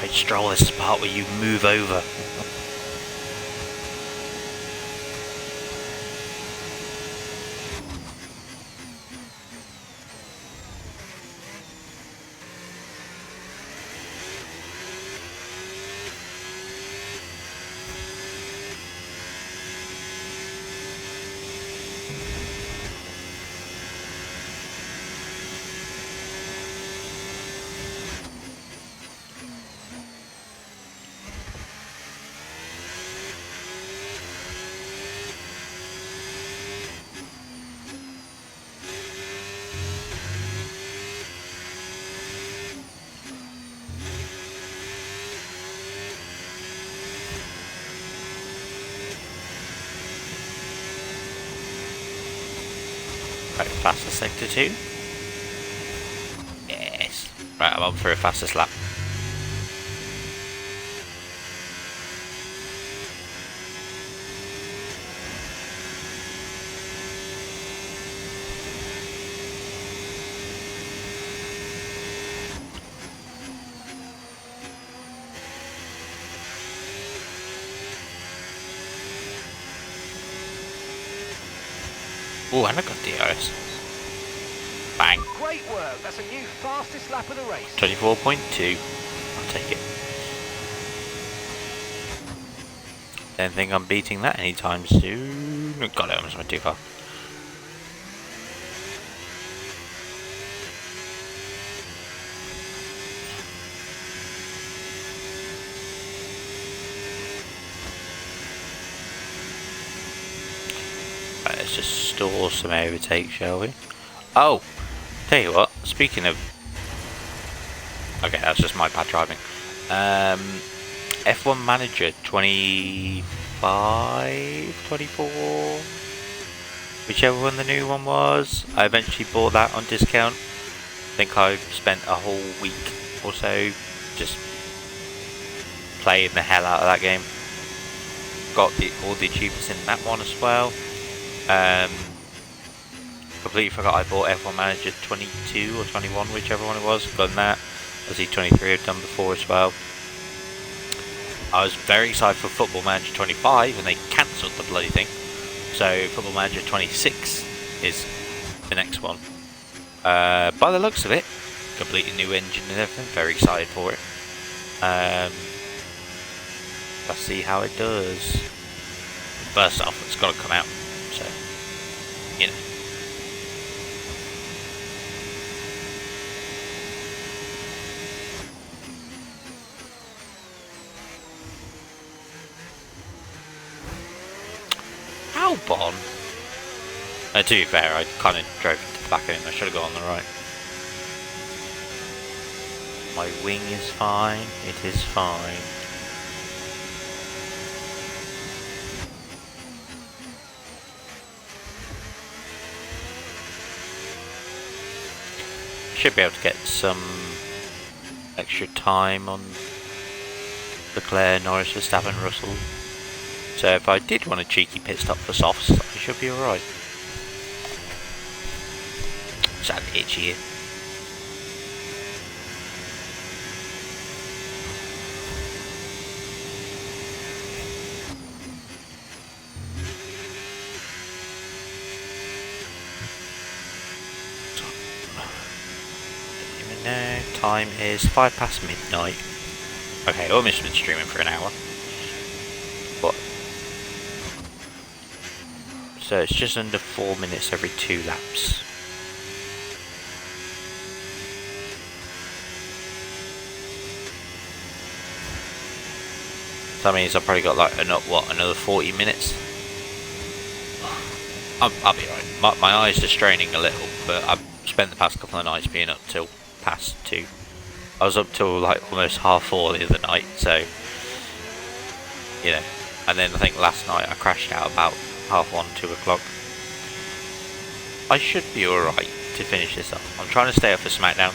Right, Stroll, this is the part where you move over. Right, fastest sector 2. Yes. Right, I'm on for a fastest lap. Oh, and I got DRS. Bang. Great work. That's a new fastest lap of the race. 24.2. I'll take it. Don't think I'm beating that anytime soon. God, I almost went too far. Right, let's just store some overtake, shall we? Oh, tell you what, speaking of... Okay, that's just my bad driving. F1 Manager 25, 24, whichever one the new one was. I eventually bought that on discount. I think I spent a whole week or so just playing the hell out of that game. Got all the achievements in that one as well. Completely forgot I bought F1 Manager 22 or 21, whichever one it was. Done that. As E23 I've done before as well. I was very excited for Football Manager 25 and they cancelled the bloody thing. So Football Manager 26 is the next one. By the looks of it, completely new engine and everything. Very excited for it. Let's see how it does. First off, it's got to come out. So, you know. Albon. To be fair, I kind of drove into the back of him. I should have gone on the right. My wing is fine. It is fine. Should be able to get some extra time on Leclerc, Norris, Verstappen, Russell. So if I did want a cheeky pit stop for softs, I should be alright. Sad itchy here. No, time is 5 past midnight. Okay, almost been streaming for an hour. What? So it's just under 4 minutes every 2 laps. So that means I've probably got like another 40 minutes. I'll be alright. My eyes are straining a little, but I've spent the past couple of nights being up till past 2. I was up till like almost 4:30 the other night, so you know. And then I think last night I crashed out about 1:30, 2 o'clock. I should be alright to finish this up. I'm trying to stay up for SmackDown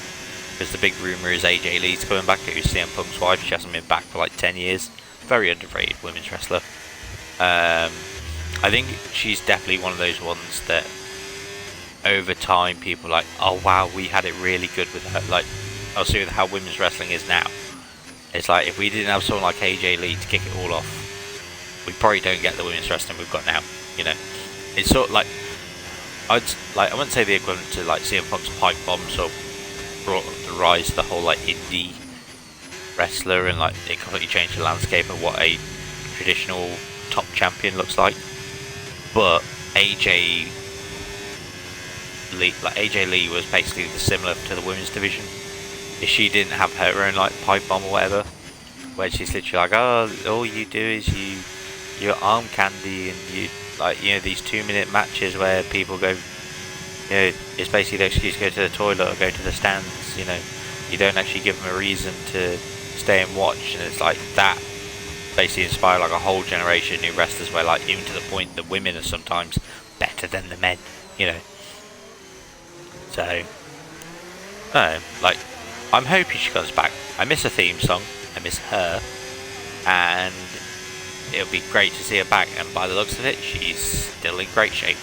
because the big rumour is AJ Lee's coming back, who's CM Punk's wife. She hasn't been back for like 10 years. Very underrated women's wrestler. I think she's definitely one of those ones that over time people are like, oh wow, we had it really good with her. Like, I'll see with how women's wrestling is now. It's like if we didn't have someone like AJ Lee to kick it all off, we probably don't get the women's wrestling we've got now. You know, it's sort of like I wouldn't say the equivalent to like CM Punk's pipe bomb, so brought the rise to the whole like indie wrestler, and like it completely changed the landscape of what a traditional top champion looks like. But AJ Lee was basically similar to the women's division. If she didn't have her own like pipe bomb or whatever, where she's literally like, oh, all you do is you're arm candy, and you like, you know, these 2-minute matches where people go, you know, it's basically the excuse to go to the toilet or go to the stands. You know, you don't actually give them a reason to stay and watch, and it's like that basically inspired like a whole generation of new wrestlers, where like even to the point that women are sometimes better than the men, you know. So like, I'm hoping she comes back. I miss her theme song, I miss her, and it'll be great to see her back. And by the looks of it, she's still in great shape.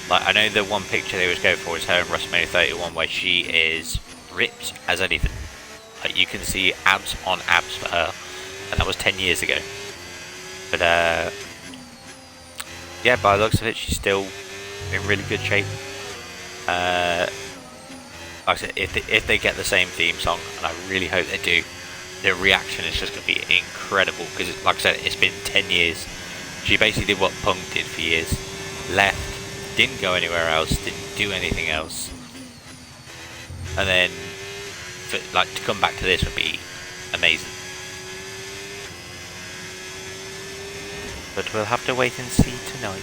Like, I know the one picture they always go for is her in WrestleMania 31, where she is ripped as anything. Like, you can see abs on abs for her, and that was 10 years ago. But yeah, by the looks of it, she's still in really good shape. Like I said, if they get the same theme song, and I really hope they do, the reaction is just going to be incredible. Because, like I said, it's been 10 years. She basically did what Punk did for years. Left, didn't go anywhere else, didn't do anything else. And then, to come back to this would be amazing. But we'll have to wait and see tonight.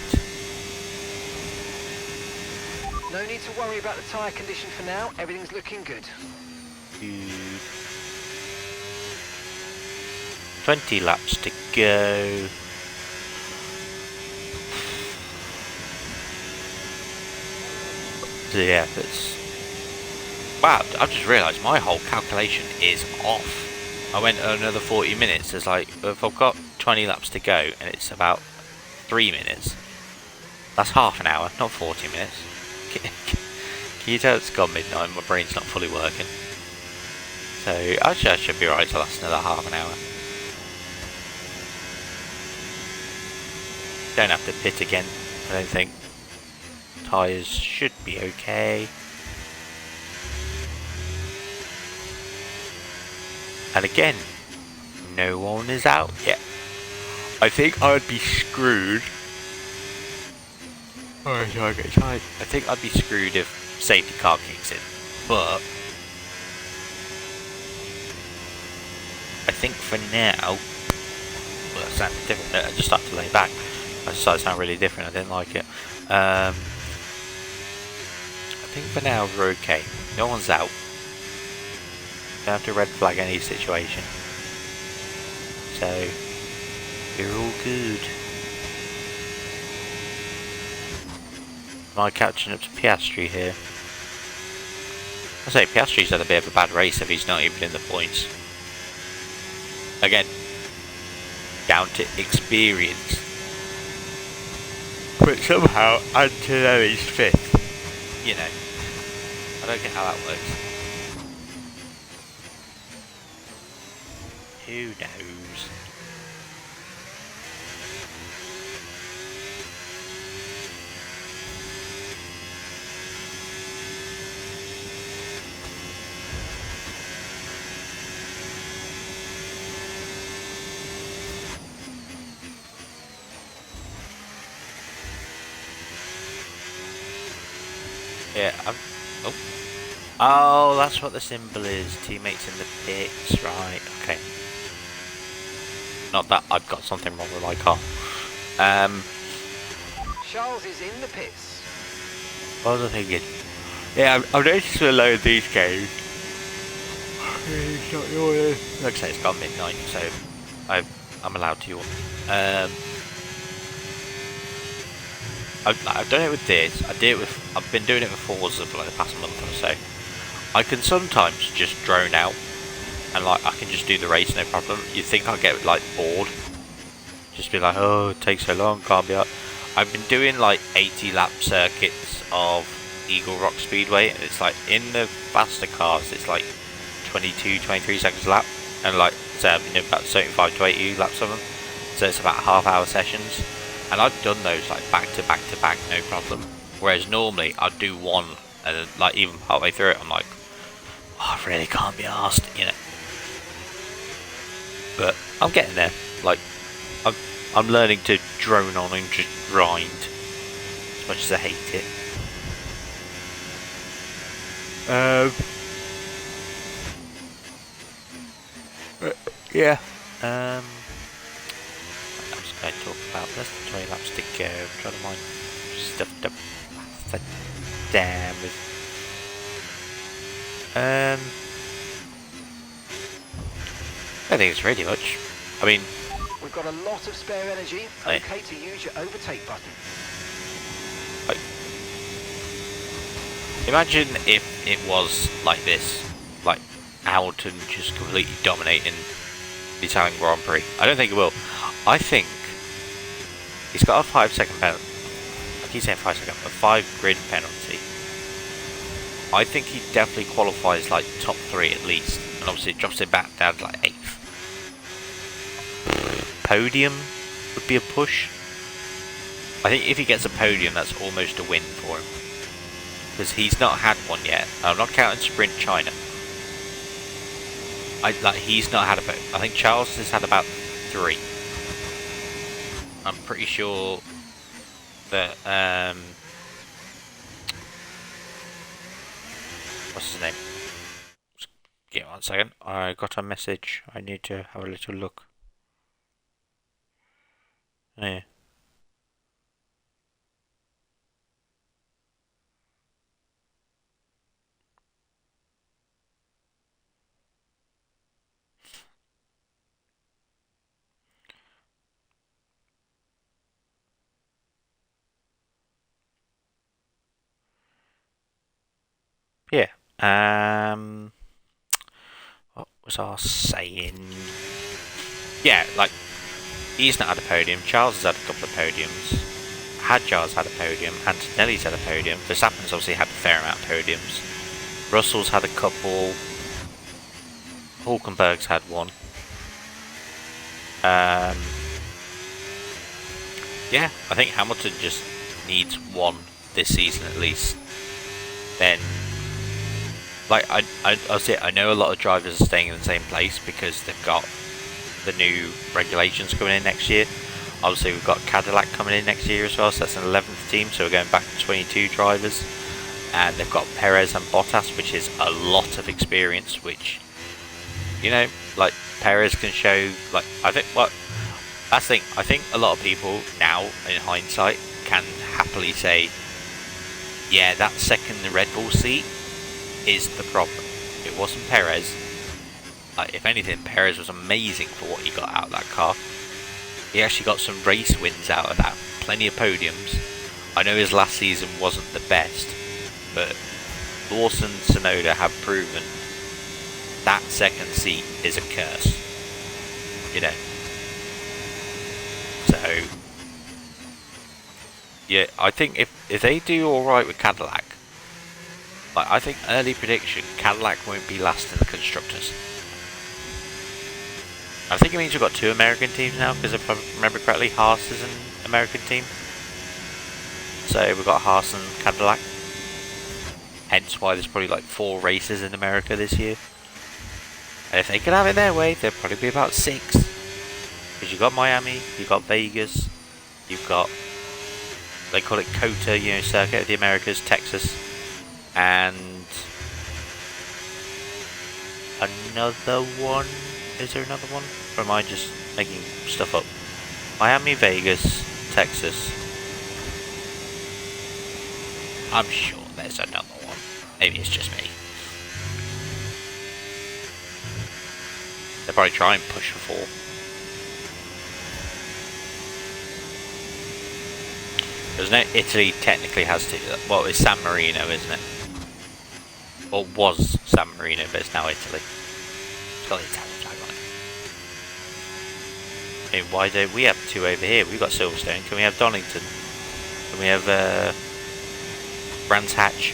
No need to worry about the tyre condition for now. Everything's looking good. 20 laps to go. So yeah, that's... Wow, I've just realised my whole calculation is off. I went another 40 minutes. It's like, if I've got 20 laps to go and it's about 3 minutes, that's half an hour, not 40 minutes. Can you tell it's gone midnight and my brain's not fully working? So I should be right to last another half an hour. Don't have to pit again, I don't think. tyres should be okay. And again, no one is out yet. I think I would be screwed. Oh, I get tired. I think I'd be screwed if safety car kicks in. But I think for now, well, that sounded different. I just started to lay back. I started to sound really different. I didn't like it. I think for now we're okay. No one's out. Don't have to red flag any situation. So we're all good. Am I catching up to Piastri here? I say Piastri's had a bit of a bad race if he's not even in the points. Again, down to experience. But somehow Antonelli's 5th. You know, I don't get how that works. Who knows? Yeah, oh, that's what the symbol is. Teammates in the pits, right? Okay. Not that I've got something wrong with my car. Charles is in the pits. What was I thinking? Yeah, I've noticed with a load of these games. Like I say, it's gone midnight, so I'm allowed to yawn. I've done it with this. I've been doing it for Forza for like the past month or so. I can sometimes just drone out, and like I can just do the race no problem. You'd think I'd get like bored, just be like, oh, it takes so long, can't be up. I've been doing like 80 lap circuits of Eagle Rock Speedway, and it's like in the faster cars, it's like 22, 23 seconds a lap, and like say I've been doing about 75 to 80 laps of them, so it's about half-hour sessions. And I've done those like back to back to back, no problem. Whereas normally I'd do one, and like even partway through it, I'm like, oh, I really can't be arsed, you know. But I'm getting there. Like, I'm learning to drone on and just grind, as much as I hate it. Yeah. I talk about less than 20 laps to go. I'm trying to find stuff to damn with. I don't think it's really much. I mean, we've got a lot of spare energy. Okay to use your overtake button. Like, imagine if it was like this, like Hamilton just completely dominating the Italian Grand Prix. I don't think it will. I think he's got a 5-second penalty. I keep saying 5-second, a 5 grid penalty. I think he definitely qualifies like top 3 at least, and obviously it drops it back down to like 8th. Podium would be a push. I think if he gets a podium, that's almost a win for him, because he's not had one yet. I'm not counting Sprint China. He's not had a podium. I think Charles has had about 3. I'm pretty sure that what's his name? Just give me 1 second. I got a message. I need to have a little look. Oh, yeah. Yeah. What was I saying? Yeah, like, he's not had a podium. Charles has had a couple of podiums. Hadjar's had a podium. Antonelli's had a podium. Verstappen's obviously had a fair amount of podiums. Russell's had a couple. Hulkenberg's had one. Yeah, I think Hamilton just needs one this season at least, then like I'll say I know a lot of drivers are staying in the same place because they've got the new regulations coming in next year. Obviously we've got Cadillac coming in next year as well, so that's an 11th team, so we're going back to 22 drivers, and they've got Perez and Bottas, which is a lot of experience, which, you know, like Perez can show, like, I think, well, that's the thing, I think a lot of people now in hindsight can happily say, yeah, that second Red Bull seat is the problem. It wasn't Perez. Like, if anything, Perez was amazing for what he got out of that car. He actually got some race wins out of that, plenty of podiums. I know his last season wasn't the best, but Lawson and Tsunoda have proven that second seat is a curse. You know. So, yeah, I think if they do alright with Cadillac, like, I think early prediction, Cadillac won't be last in the Constructors. I think it means we've got 2 American teams now, because if I remember correctly, Haas is an American team. So we've got Haas and Cadillac. Hence why there's probably like 4 races in America this year. And if they could have it their way, there'd probably be about 6. Because you've got Miami, you've got Vegas, you've got, they call it COTA, you know, Circuit of the Americas, Texas. And another one. Is there another one? Or am I just making stuff up? Miami, Vegas, Texas. I'm sure there's another one. Maybe it's just me. They'll probably try and push for 4. Because no, Italy technically has to. Well, it's San Marino, isn't it? Or was San Marino, but it's now Italy. It's got the Italian flag on it. I mean, why don't we have 2 over here? We've got Silverstone. Can we have Donington? Can we have Brands Hatch?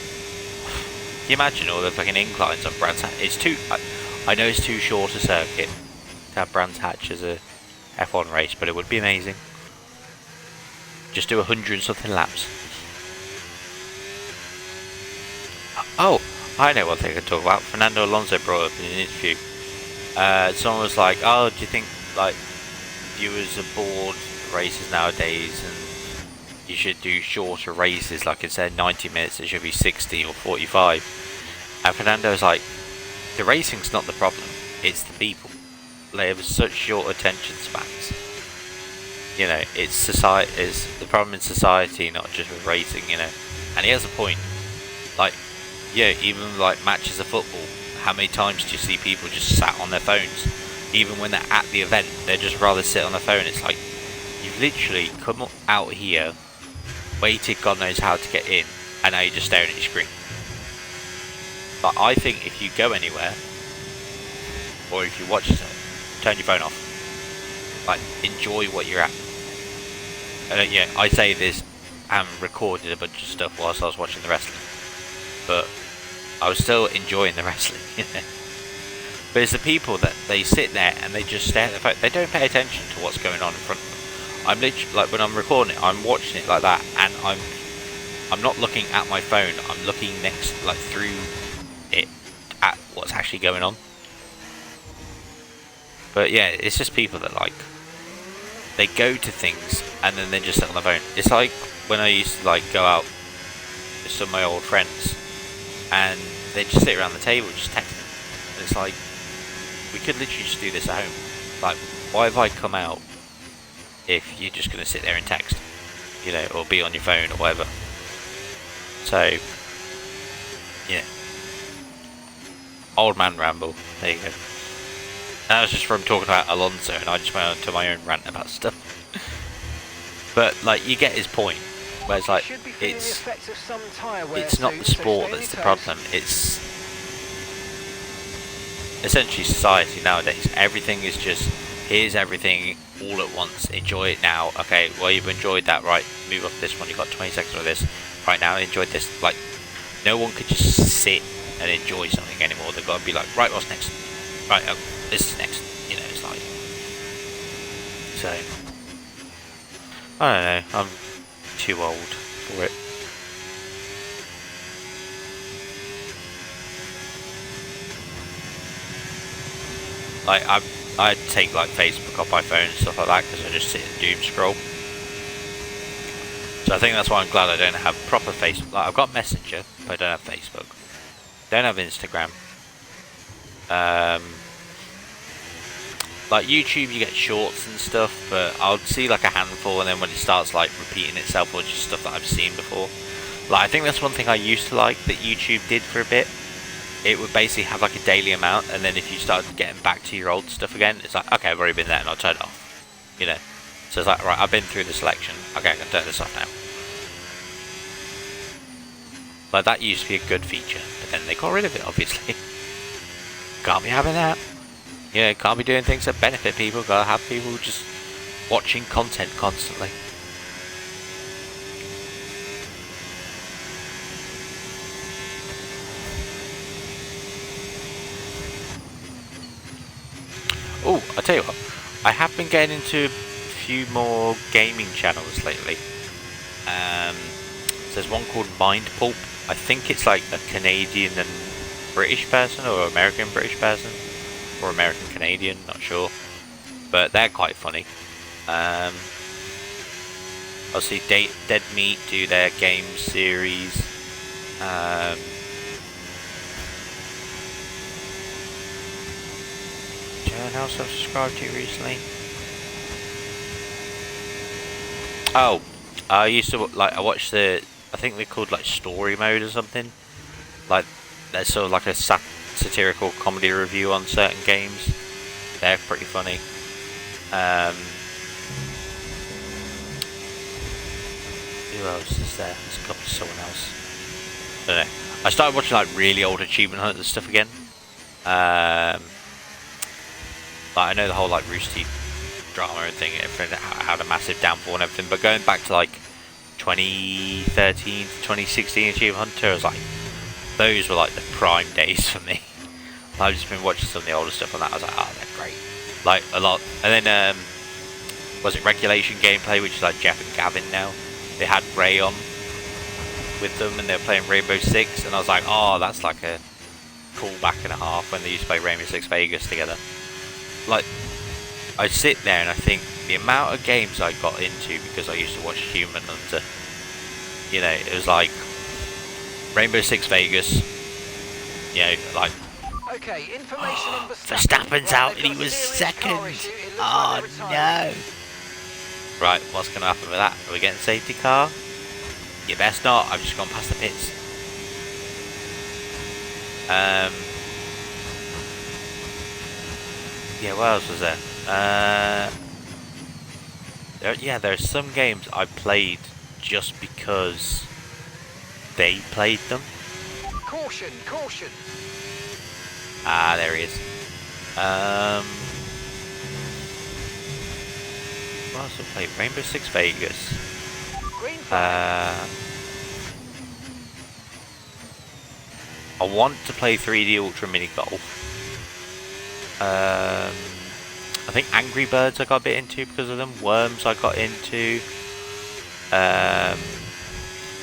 Can you imagine all the fucking inclines on Brands Hatch? It's too. I know it's too short a circuit to have Brands Hatch as a F1 race, but it would be amazing. Just do 100 and something laps. Oh, I know one thing I can talk about. Fernando Alonso brought up in an interview. Someone was like, "Oh, do you think like viewers are bored of races nowadays, and you should do shorter races? Like instead of 90 minutes, it should be 60 or 45." And Fernando's like, "The racing's not the problem; it's the people. They have such short attention spans. You know, it's society. Is the problem in society, not just with racing. You know." And he has a point. Like, yeah, even like matches of football, how many times do you see people just sat on their phones? Even when they're at the event, they'd just rather sit on their phone. It's like, you've literally come out here, waited God knows how to get in, and now you're just staring at your screen. But I think if you go anywhere, or if you watch it, turn your phone off. Like, enjoy what you're at. Yeah, I say this and recorded a bunch of stuff whilst I was watching the wrestling. But I was still enjoying the wrestling, you know. But it's the people that they sit there and they just stare at the phone. They don't pay attention to what's going on in front of them. I'm literally, like, when I'm recording it, I'm watching it like that, and I'm not looking at my phone. I'm looking next, like, through it at what's actually going on. But yeah, it's just people that, like, they go to things and then they just sit on the phone. It's like when I used to, like, go out with some of my old friends and they just sit around the table just texting. And it's like, we could literally just do this at home. Like, why have I come out if you're just going to sit there and text, you know, or be on your phone or whatever? So, yeah. Old man ramble. There you go. That was just from talking about Alonso, and I just went on to my own rant about stuff. But, like, you get his point, where it's like, it's not the sport that's the problem, it's essentially society nowadays. Everything is just, here's everything all at once, enjoy it now. Okay, well, you've enjoyed that, right, move up this one, you've got 20 seconds of this, right now, enjoyed this. Like, no one could just sit and enjoy something anymore. They've got to be like, right, what's next? Right, this is next, you know, it's like, so, I don't know, I'm too old for it. Like I take like Facebook off my phone and stuff like that because I just sit and doom scroll. So I think that's why I'm glad I don't have proper Facebook. Like I've got Messenger, but I don't have Facebook. Don't have Instagram. Like YouTube, you get shorts and stuff, but I'll see like a handful, and then when it starts like repeating itself or just stuff that I've seen before. Like I think that's one thing I used to like that YouTube did for a bit. It would basically have like a daily amount, and then if you started getting back to your old stuff again, it's like, okay, I've already been there, and I'll turn it off. You know, so it's like, right, I've been through the selection. Okay, I can turn this off now. Like that used to be a good feature, but then they got rid of it, obviously. Can't be having that. You know, can't be doing things that benefit people. Gotta have people just watching content constantly. Oh, I tell you what, I have been getting into a few more gaming channels lately. There's one called Mind Pulp. I think it's like a Canadian and British person, or American British person, or American Canadian, not sure. But they're quite funny. I'll see Dead Meat do their game series. Do you know what else I've subscribed to recently? Oh, I used to like. I watched the. I think they're called like Story Mode or something. Like there's sort of like a satirical comedy review on certain games. They're pretty funny. Who else is there? There's a couple of someone else. I don't know. I started watching like really old achievement hunters and stuff again. Like I know the whole like Rooster Teeth drama and thing, everything had a massive downfall and everything, but going back to like 2013 to 2016 Achievement Hunter, I was like, those were like the prime days for me. I've just been watching some of the older stuff on that. I was like, oh, they're great, like a lot. And then was it Regulation Gameplay, which is like Jeff and Gavin now. They had Ray on with them, and they were playing Rainbow Six, and I was like, oh, that's like a callback and a half when they used to play Rainbow Six Vegas together. Like, I sit there and I think the amount of games I got into because I used to watch Achievement Hunter. You know, it was like Rainbow Six Vegas. You know, like. Okay, information on Verstappen's out and he was second. Oh no. Right, what's going to happen with that? Are we getting safety car? You best not. I've just gone past the pits. Yeah, what else was there? There's some games I played just because they played them. Caution, caution. Ah, there he is. What else have I played? Rainbow Six Vegas. Green flag. I want to play 3D Ultra Mini Golf. I think Angry Birds I got a bit into because of them. Worms I got into.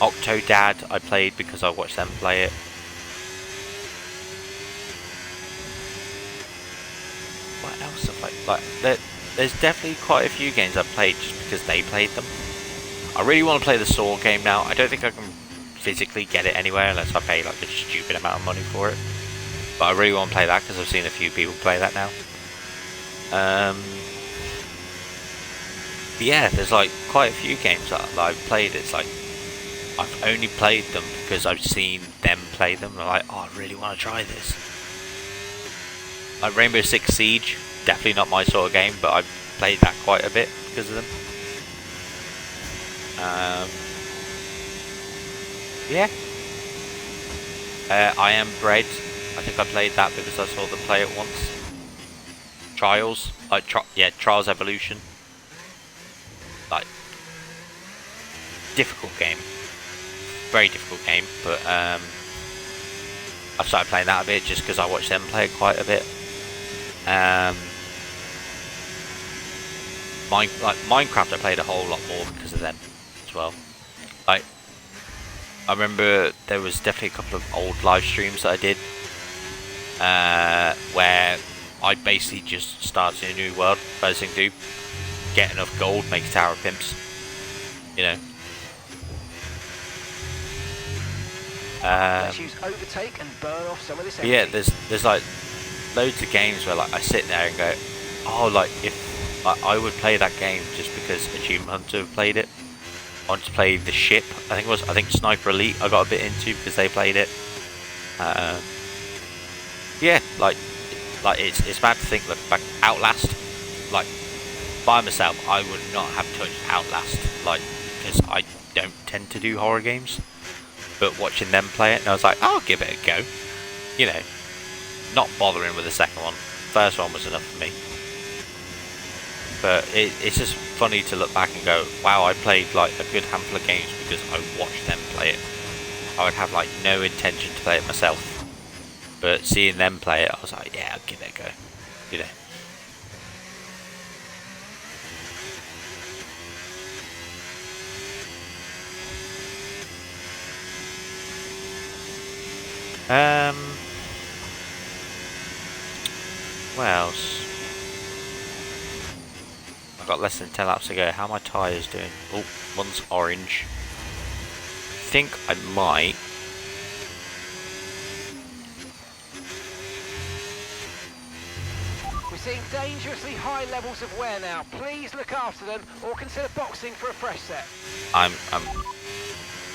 Octodad I played because I watched them play it. What else have I like? There's definitely quite a few games I've played just because they played them. I really want to play the Saw game now. I don't think I can physically get it anywhere unless I pay like a stupid amount of money for it. But I really want to play that because I've seen a few people play that now. But yeah, there's like quite a few games that I've played. It's like I've only played them because I've seen them play them. And I'm like, oh, I really want to try this. Like Rainbow Six Siege, definitely not my sort of game, but I've played that quite a bit because of them. Yeah. I Am Bread. I think I played that because I saw them play it once. Trials, like Trials Evolution. Like difficult game, very difficult game. But I've started playing that a bit just because I watched them play it quite a bit. Minecraft, I played a whole lot more because of them as well. Like I remember there was definitely a couple of old live streams that I did where I basically just started a new world. First thing to do, get enough gold, make a tower of pimps. You know. Let's use overtake and burn off some of this energy. Yeah, there's like loads of games where like I sit there and go, oh, like if I would play that game just because Achievement Hunter played it. I wanted to play the ship. I think Sniper Elite I got a bit into because they played it. Yeah, like it's bad to think. Look back, Outlast, like by myself, I would not have touched Outlast, like because I don't tend to do horror games. But watching them play it, and I was like, I'll give it a go. You know, not bothering with the second one. First one was enough for me. But it's just funny to look back and go, wow, I played like a good handful of games because I watched them play it. I would have like no intention to play it myself. But seeing them play it, I was like, yeah, I'll give it a go. You know. What else? I've got less than 10 laps to go. How are my tyres doing? Oh, one's orange. I think I might. We're seeing dangerously high levels of wear now. Please look after them or consider boxing for a fresh set. I'm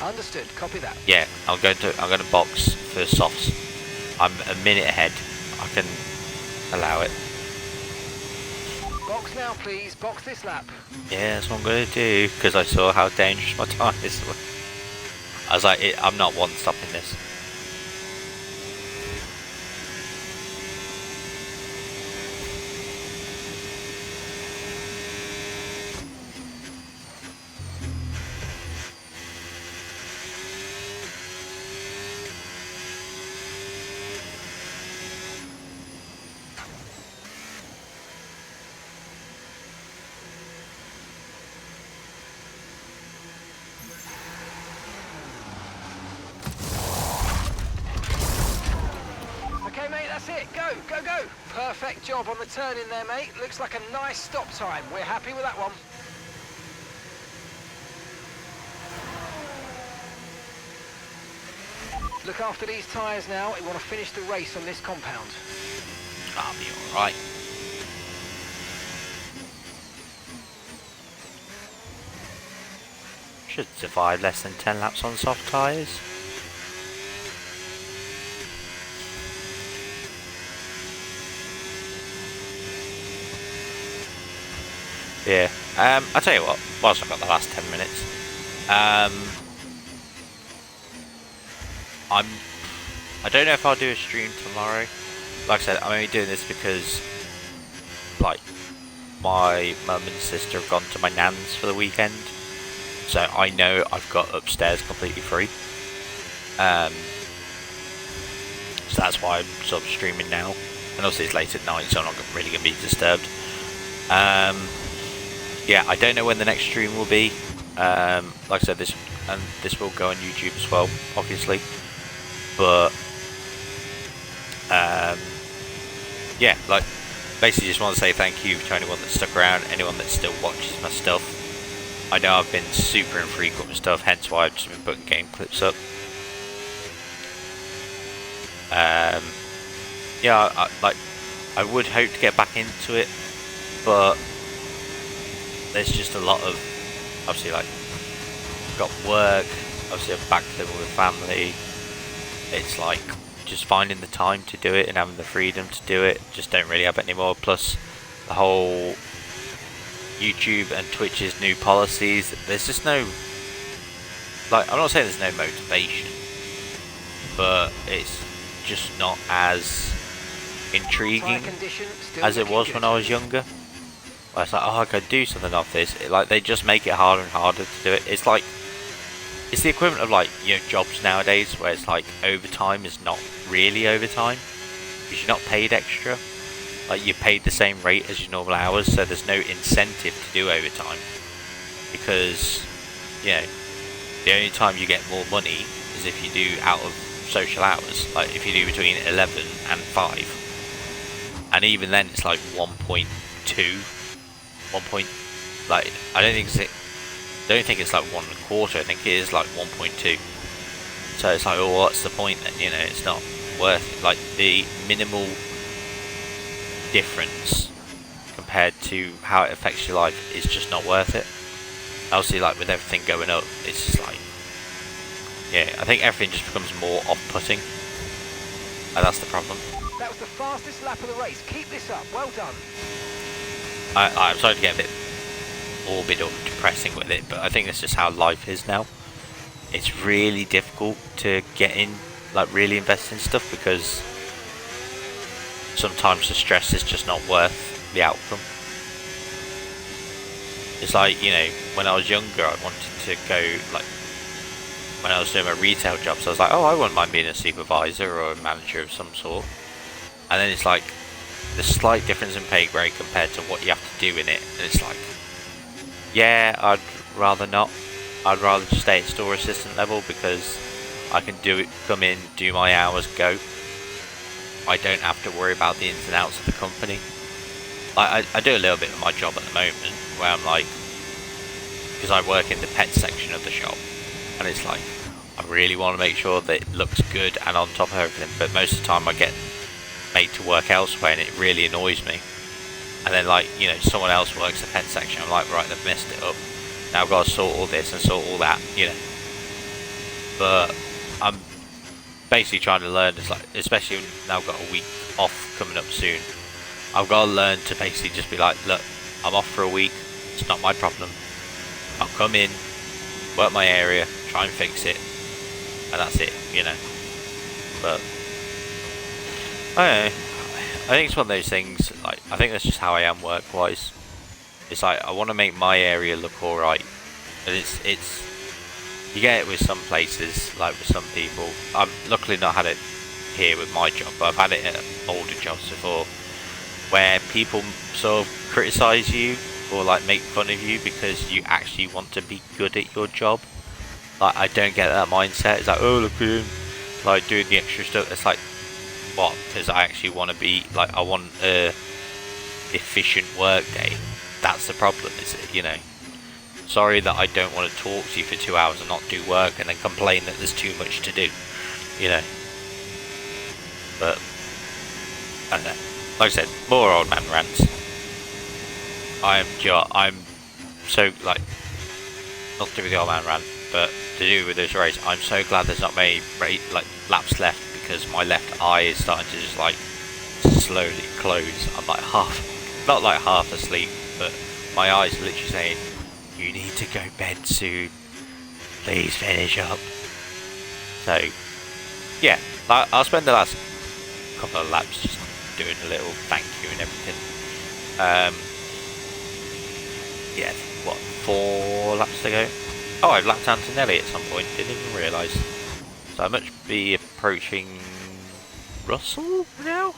Understood. Copy that. yeah, I'm going to box for softs. I'm a minute ahead. I can allow it. Box now, please. Box this lap. Yeah, that's what I'm going to do because I saw how dangerous my tyres were. I was like, I'm not one stopping this. Okay, mate, that's it. Go, go, go. Perfect job on the turn in there, mate. Looks like a nice stop time. We're happy with that one. Look after these tyres now. We want to finish the race on this compound. I'll be alright. Should survive less than 10 laps on soft tyres. Yeah. I'll tell you what, whilst I've got the last 10 minutes, I don't know if I'll do a stream tomorrow. Like I said, I'm only doing this because, like, my mum and sister have gone to my nan's for the weekend, so I know I've got upstairs completely free. So that's why I'm sort of streaming now, and also it's late at night, so I'm not really going to be disturbed. Yeah, I don't know when the next stream will be. Like I said, this will go on YouTube as well, obviously. But yeah, like basically just want to say thank you to anyone that stuck around, anyone that still watches my stuff. I know I've been super infrequent with stuff, hence why I've just been putting game clips up. Yeah, I would hope to get back into it, but there's just a lot of, obviously, like, got work, obviously I'm back living with family. It's like just finding the time to do it and having the freedom to do it. Just don't really have it anymore. Plus the whole YouTube and Twitch's new policies, there's just no, like, I'm not saying there's no motivation, but it's just not as intriguing as it was when I was younger. It's like, oh, I could do something off this. Like, they just make it harder and harder to do it. It's like, it's the equivalent of, like, you know, jobs nowadays where it's like overtime is not really overtime because you're not paid extra. Like, you're paid the same rate as your normal hours, so there's no incentive to do overtime because, you know, the only time you get more money is if you do out of social hours, like if you do between 11 and 5. and even then it's like 1.2, 1 point, like I don't think it's like 1.25. I think it is like 1.2. So it's like, oh, what's the point then? You know, it's not worth it. Like the minimal difference compared to how it affects your life is just not worth it. Obviously, like with everything going up, it's just like, yeah, I think everything just becomes more off-putting, and that's the problem. That was the fastest lap of the race. Keep this up. Well done. I'm sorry to get a bit morbid or depressing with it, but I think that's just how life is now. It's really difficult to get in, like really invest in stuff, because sometimes the stress is just not worth the outcome. It's like, you know, when I was younger, I wanted to go, like, when I was doing my retail jobs, I was like, oh, I wouldn't mind being a supervisor or a manager of some sort. And then it's like, the slight difference in pay grade compared to what you have to do in it, and it's like, yeah, I'd rather not. I'd rather just stay at store assistant level, because I can do it, come in, do my hours, go. I don't have to worry about the ins and outs of the company. I do a little bit of my job at the moment, where I'm like, because I work in the pet section of the shop, and it's like, I really want to make sure that it looks good and on top of everything, but most of the time I get made to work elsewhere, and it really annoys me. And then, like, you know, someone else works the pet section, I'm like, right, they've messed it up. Now I've got to sort all this and sort all that, you know. But I'm basically trying to learn, it's like, especially now I've got a week off coming up soon, I've got to learn to basically just be like, look, I'm off for a week, it's not my problem. I'll come in, work my area, try and fix it, and that's it, you know. But I don't know, I think it's one of those things, like, I think that's just how I am work-wise. It's like, I want to make my area look alright, but it's you get it with some places, like with some people. I've luckily not had it here with my job, but I've had it at older jobs before, where people sort of criticise you or like make fun of you because you actually want to be good at your job. Like, I don't get that mindset. It's like, oh, look at him, like doing the extra stuff. It's like, what? Because I actually want to be, like, I want a efficient work day. That's the problem, is it? You know, sorry that I don't want to talk to you for 2 hours and not do work and then complain that there's too much to do, you know. But I don't know, like I said, more old man rants. I'm so, like, not to do with the old man rant, but to do with this race, I'm so glad there's not many like laps left, because my left eye is starting to just like slowly close. I'm like not like half asleep, but my eyes are literally saying, you need to go bed soon, please finish up. So yeah, I'll spend the last couple of laps just doing a little thank you and everything. Yeah, what, 4 laps to go? Oh, I've lapped Antonelli at some point, didn't even realise. So I must be approaching Russell now?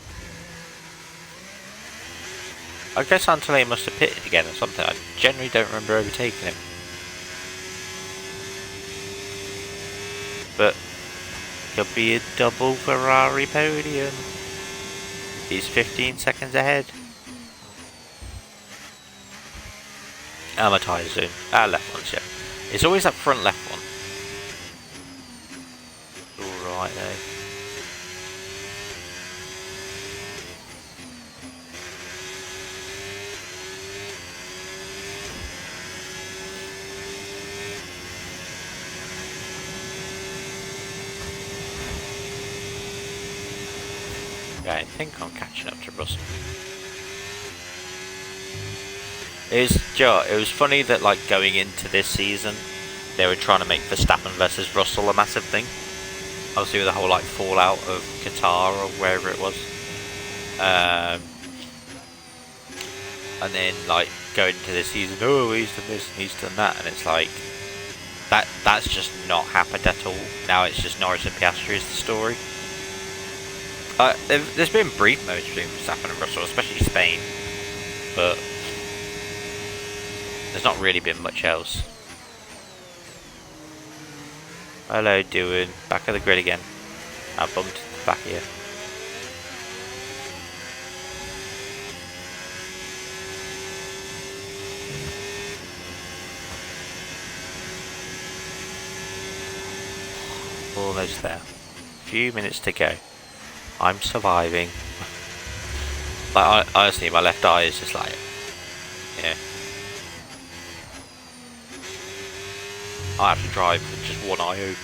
I guess Antonelli must have pitted again or something. I generally don't remember overtaking him. But could be a double Ferrari podium. He's 15 seconds ahead. My tyres soon. Left ones, yeah. It's always that front left one. Alright though. Yeah, I think I'm catching up to Russell. It was funny that, like, going into this season, they were trying to make Verstappen versus Russell a massive thing. Obviously with the whole, like, fallout of Qatar or wherever it was. And then, like, going into this season, oh, he's done this and he's done that, and it's like, that's just not happened at all. Now it's just Norris and Piastri is the story. There's been brief moments between Verstappen and Russell, especially Spain, but there's not really been much else. Hello, doing back of the grid again. I bumped back here. Almost there. Few minutes to go. I'm surviving. Like, honestly, my left eye is just like, yeah. I have to drive with just one eye open.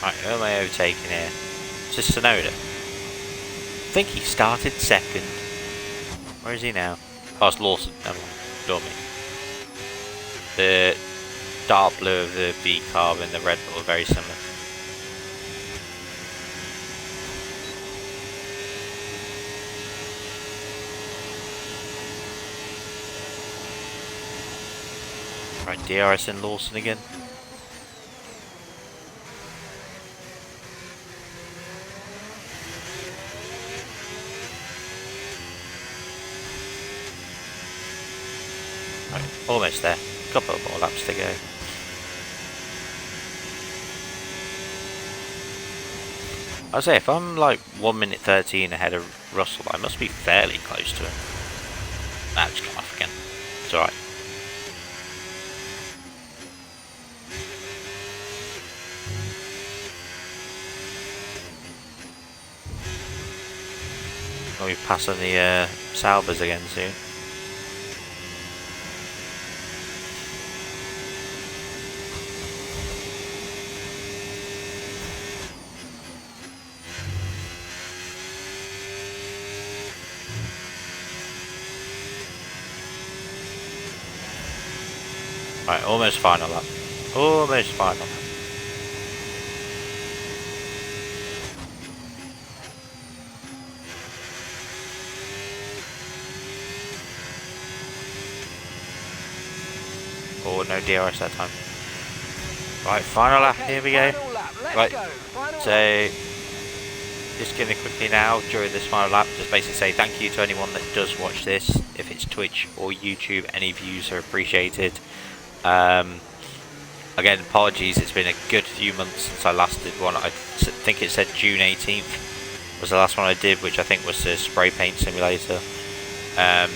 Right, who am I overtaking here? It's just Sonoda. I think he started second. Where is he now? Oh, it's Lawson. Never mind. Ignore me. The dark blue of the V carb and the Red Bull are very similar. Right, DRS and Lawson again. Right, almost there. Couple more laps to go. I'd say if I'm like 1 minute 13 ahead of Russell, I must be fairly close to him. Nah, just come off again. It's alright. We'll be passing the Salvers again soon. Right, almost final lap. Almost final lap. Oh, no DRS that time. Right, final lap, here we go. Right, so just gonna quickly now, during this final lap, just basically say thank you to anyone that does watch this. If it's Twitch or YouTube, any views are appreciated. Again, apologies, it's been a good few months since I last did one. I think it said June 18th was the last one I did, which I think was the spray paint simulator. Like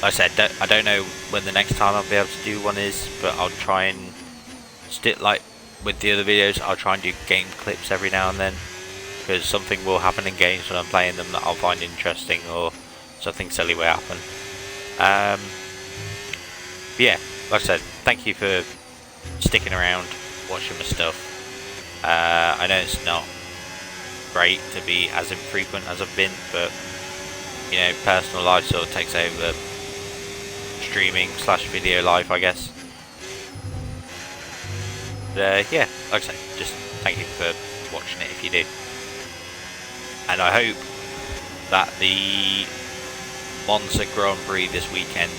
I said, I don't know when the next time I'll be able to do one is, but I'll try and stick, like with the other videos, I'll try and do game clips every now and then, because something will happen in games when I'm playing them that I'll find interesting, or something silly will happen. Yeah, like I said, thank you for sticking around, watching my stuff. I know it's not great to be as infrequent as I've been, but you know, personal life sort of takes over streaming / video life, I guess. But yeah, like I say, just thank you for watching it if you do. And I hope that the Monza Grand Prix this weekend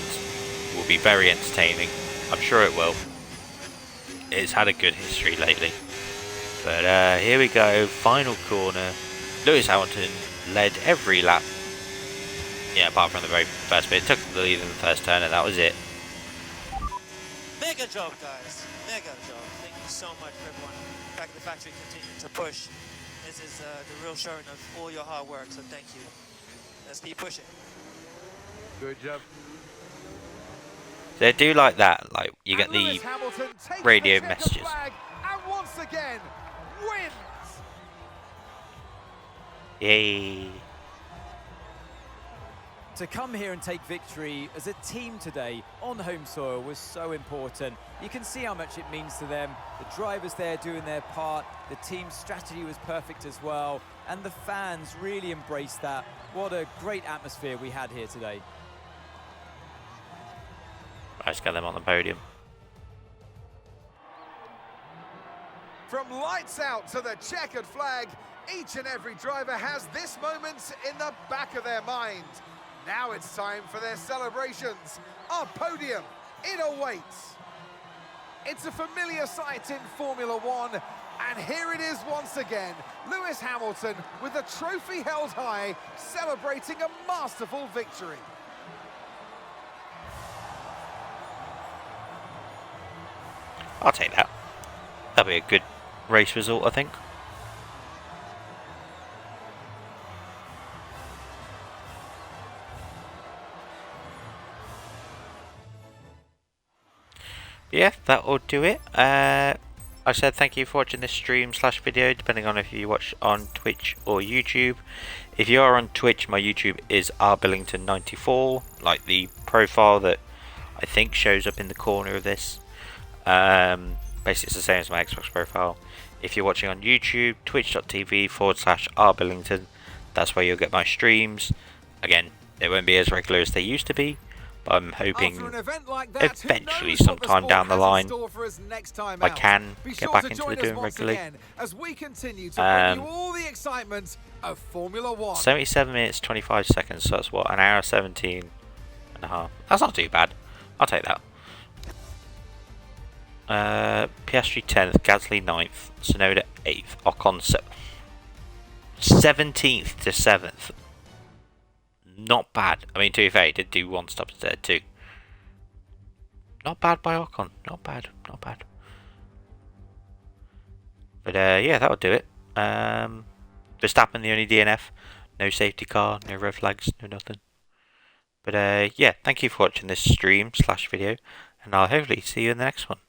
will be very entertaining. I'm sure it will. It's had a good history lately. But here we go, final corner. Lewis Hamilton led every lap. Yeah, apart from the very first bit. It took the lead in the first turn and that was it. Mega job, guys. Mega job. Thank you so much for everyone back at the factory continuing to push. This is the real showing of all your hard work, so thank you. Let's keep pushing. Good job. They do like that, like you get the radio messages. And once again, wins. Yay. To come here and take victory as a team today on home soil was so important. You can see how much it means to them. The drivers there doing their part. The team's strategy was perfect as well. And the fans really embraced that. What a great atmosphere we had here today. Let's get them on the podium. From lights out to the checkered flag, each and every driver has this moment in the back of their mind. Now it's time for their celebrations. Our podium, it awaits. It's a familiar sight in Formula One, And here it is once again, Lewis Hamilton with the trophy held high, celebrating a masterful victory. I'll take that. That'll be a good race result, I think. Yeah, that will do it. I said thank you for watching this stream / video, depending on if you watch on Twitch or YouTube. If you are on Twitch, my YouTube is rbillington94, like the profile that I think shows up in the corner of this. Basically it's the same as my Xbox profile. If you're watching on YouTube, twitch.tv/rbillington, that's where you'll get my streams. Again, they won't be as regular as they used to be, but I'm hoping eventually sometime down the line I can get back into doing regularly. As we continue to bring you all the excitement of Formula 1. 77 minutes 25 seconds, so that's what, an hour 17 and a half. That's not too bad. I'll take that. Piastri 10th, Gasly 9th, Tsunoda 8th, Ocon 17th to 7th. Not bad. I mean, to be fair, he did do one stop instead too. Not bad by Ocon. Not bad. Not bad. But yeah, that'll do it. Verstappen, the only DNF. No safety car, no red flags, no nothing. But yeah, thank you for watching this stream / video, and I'll hopefully see you in the next one.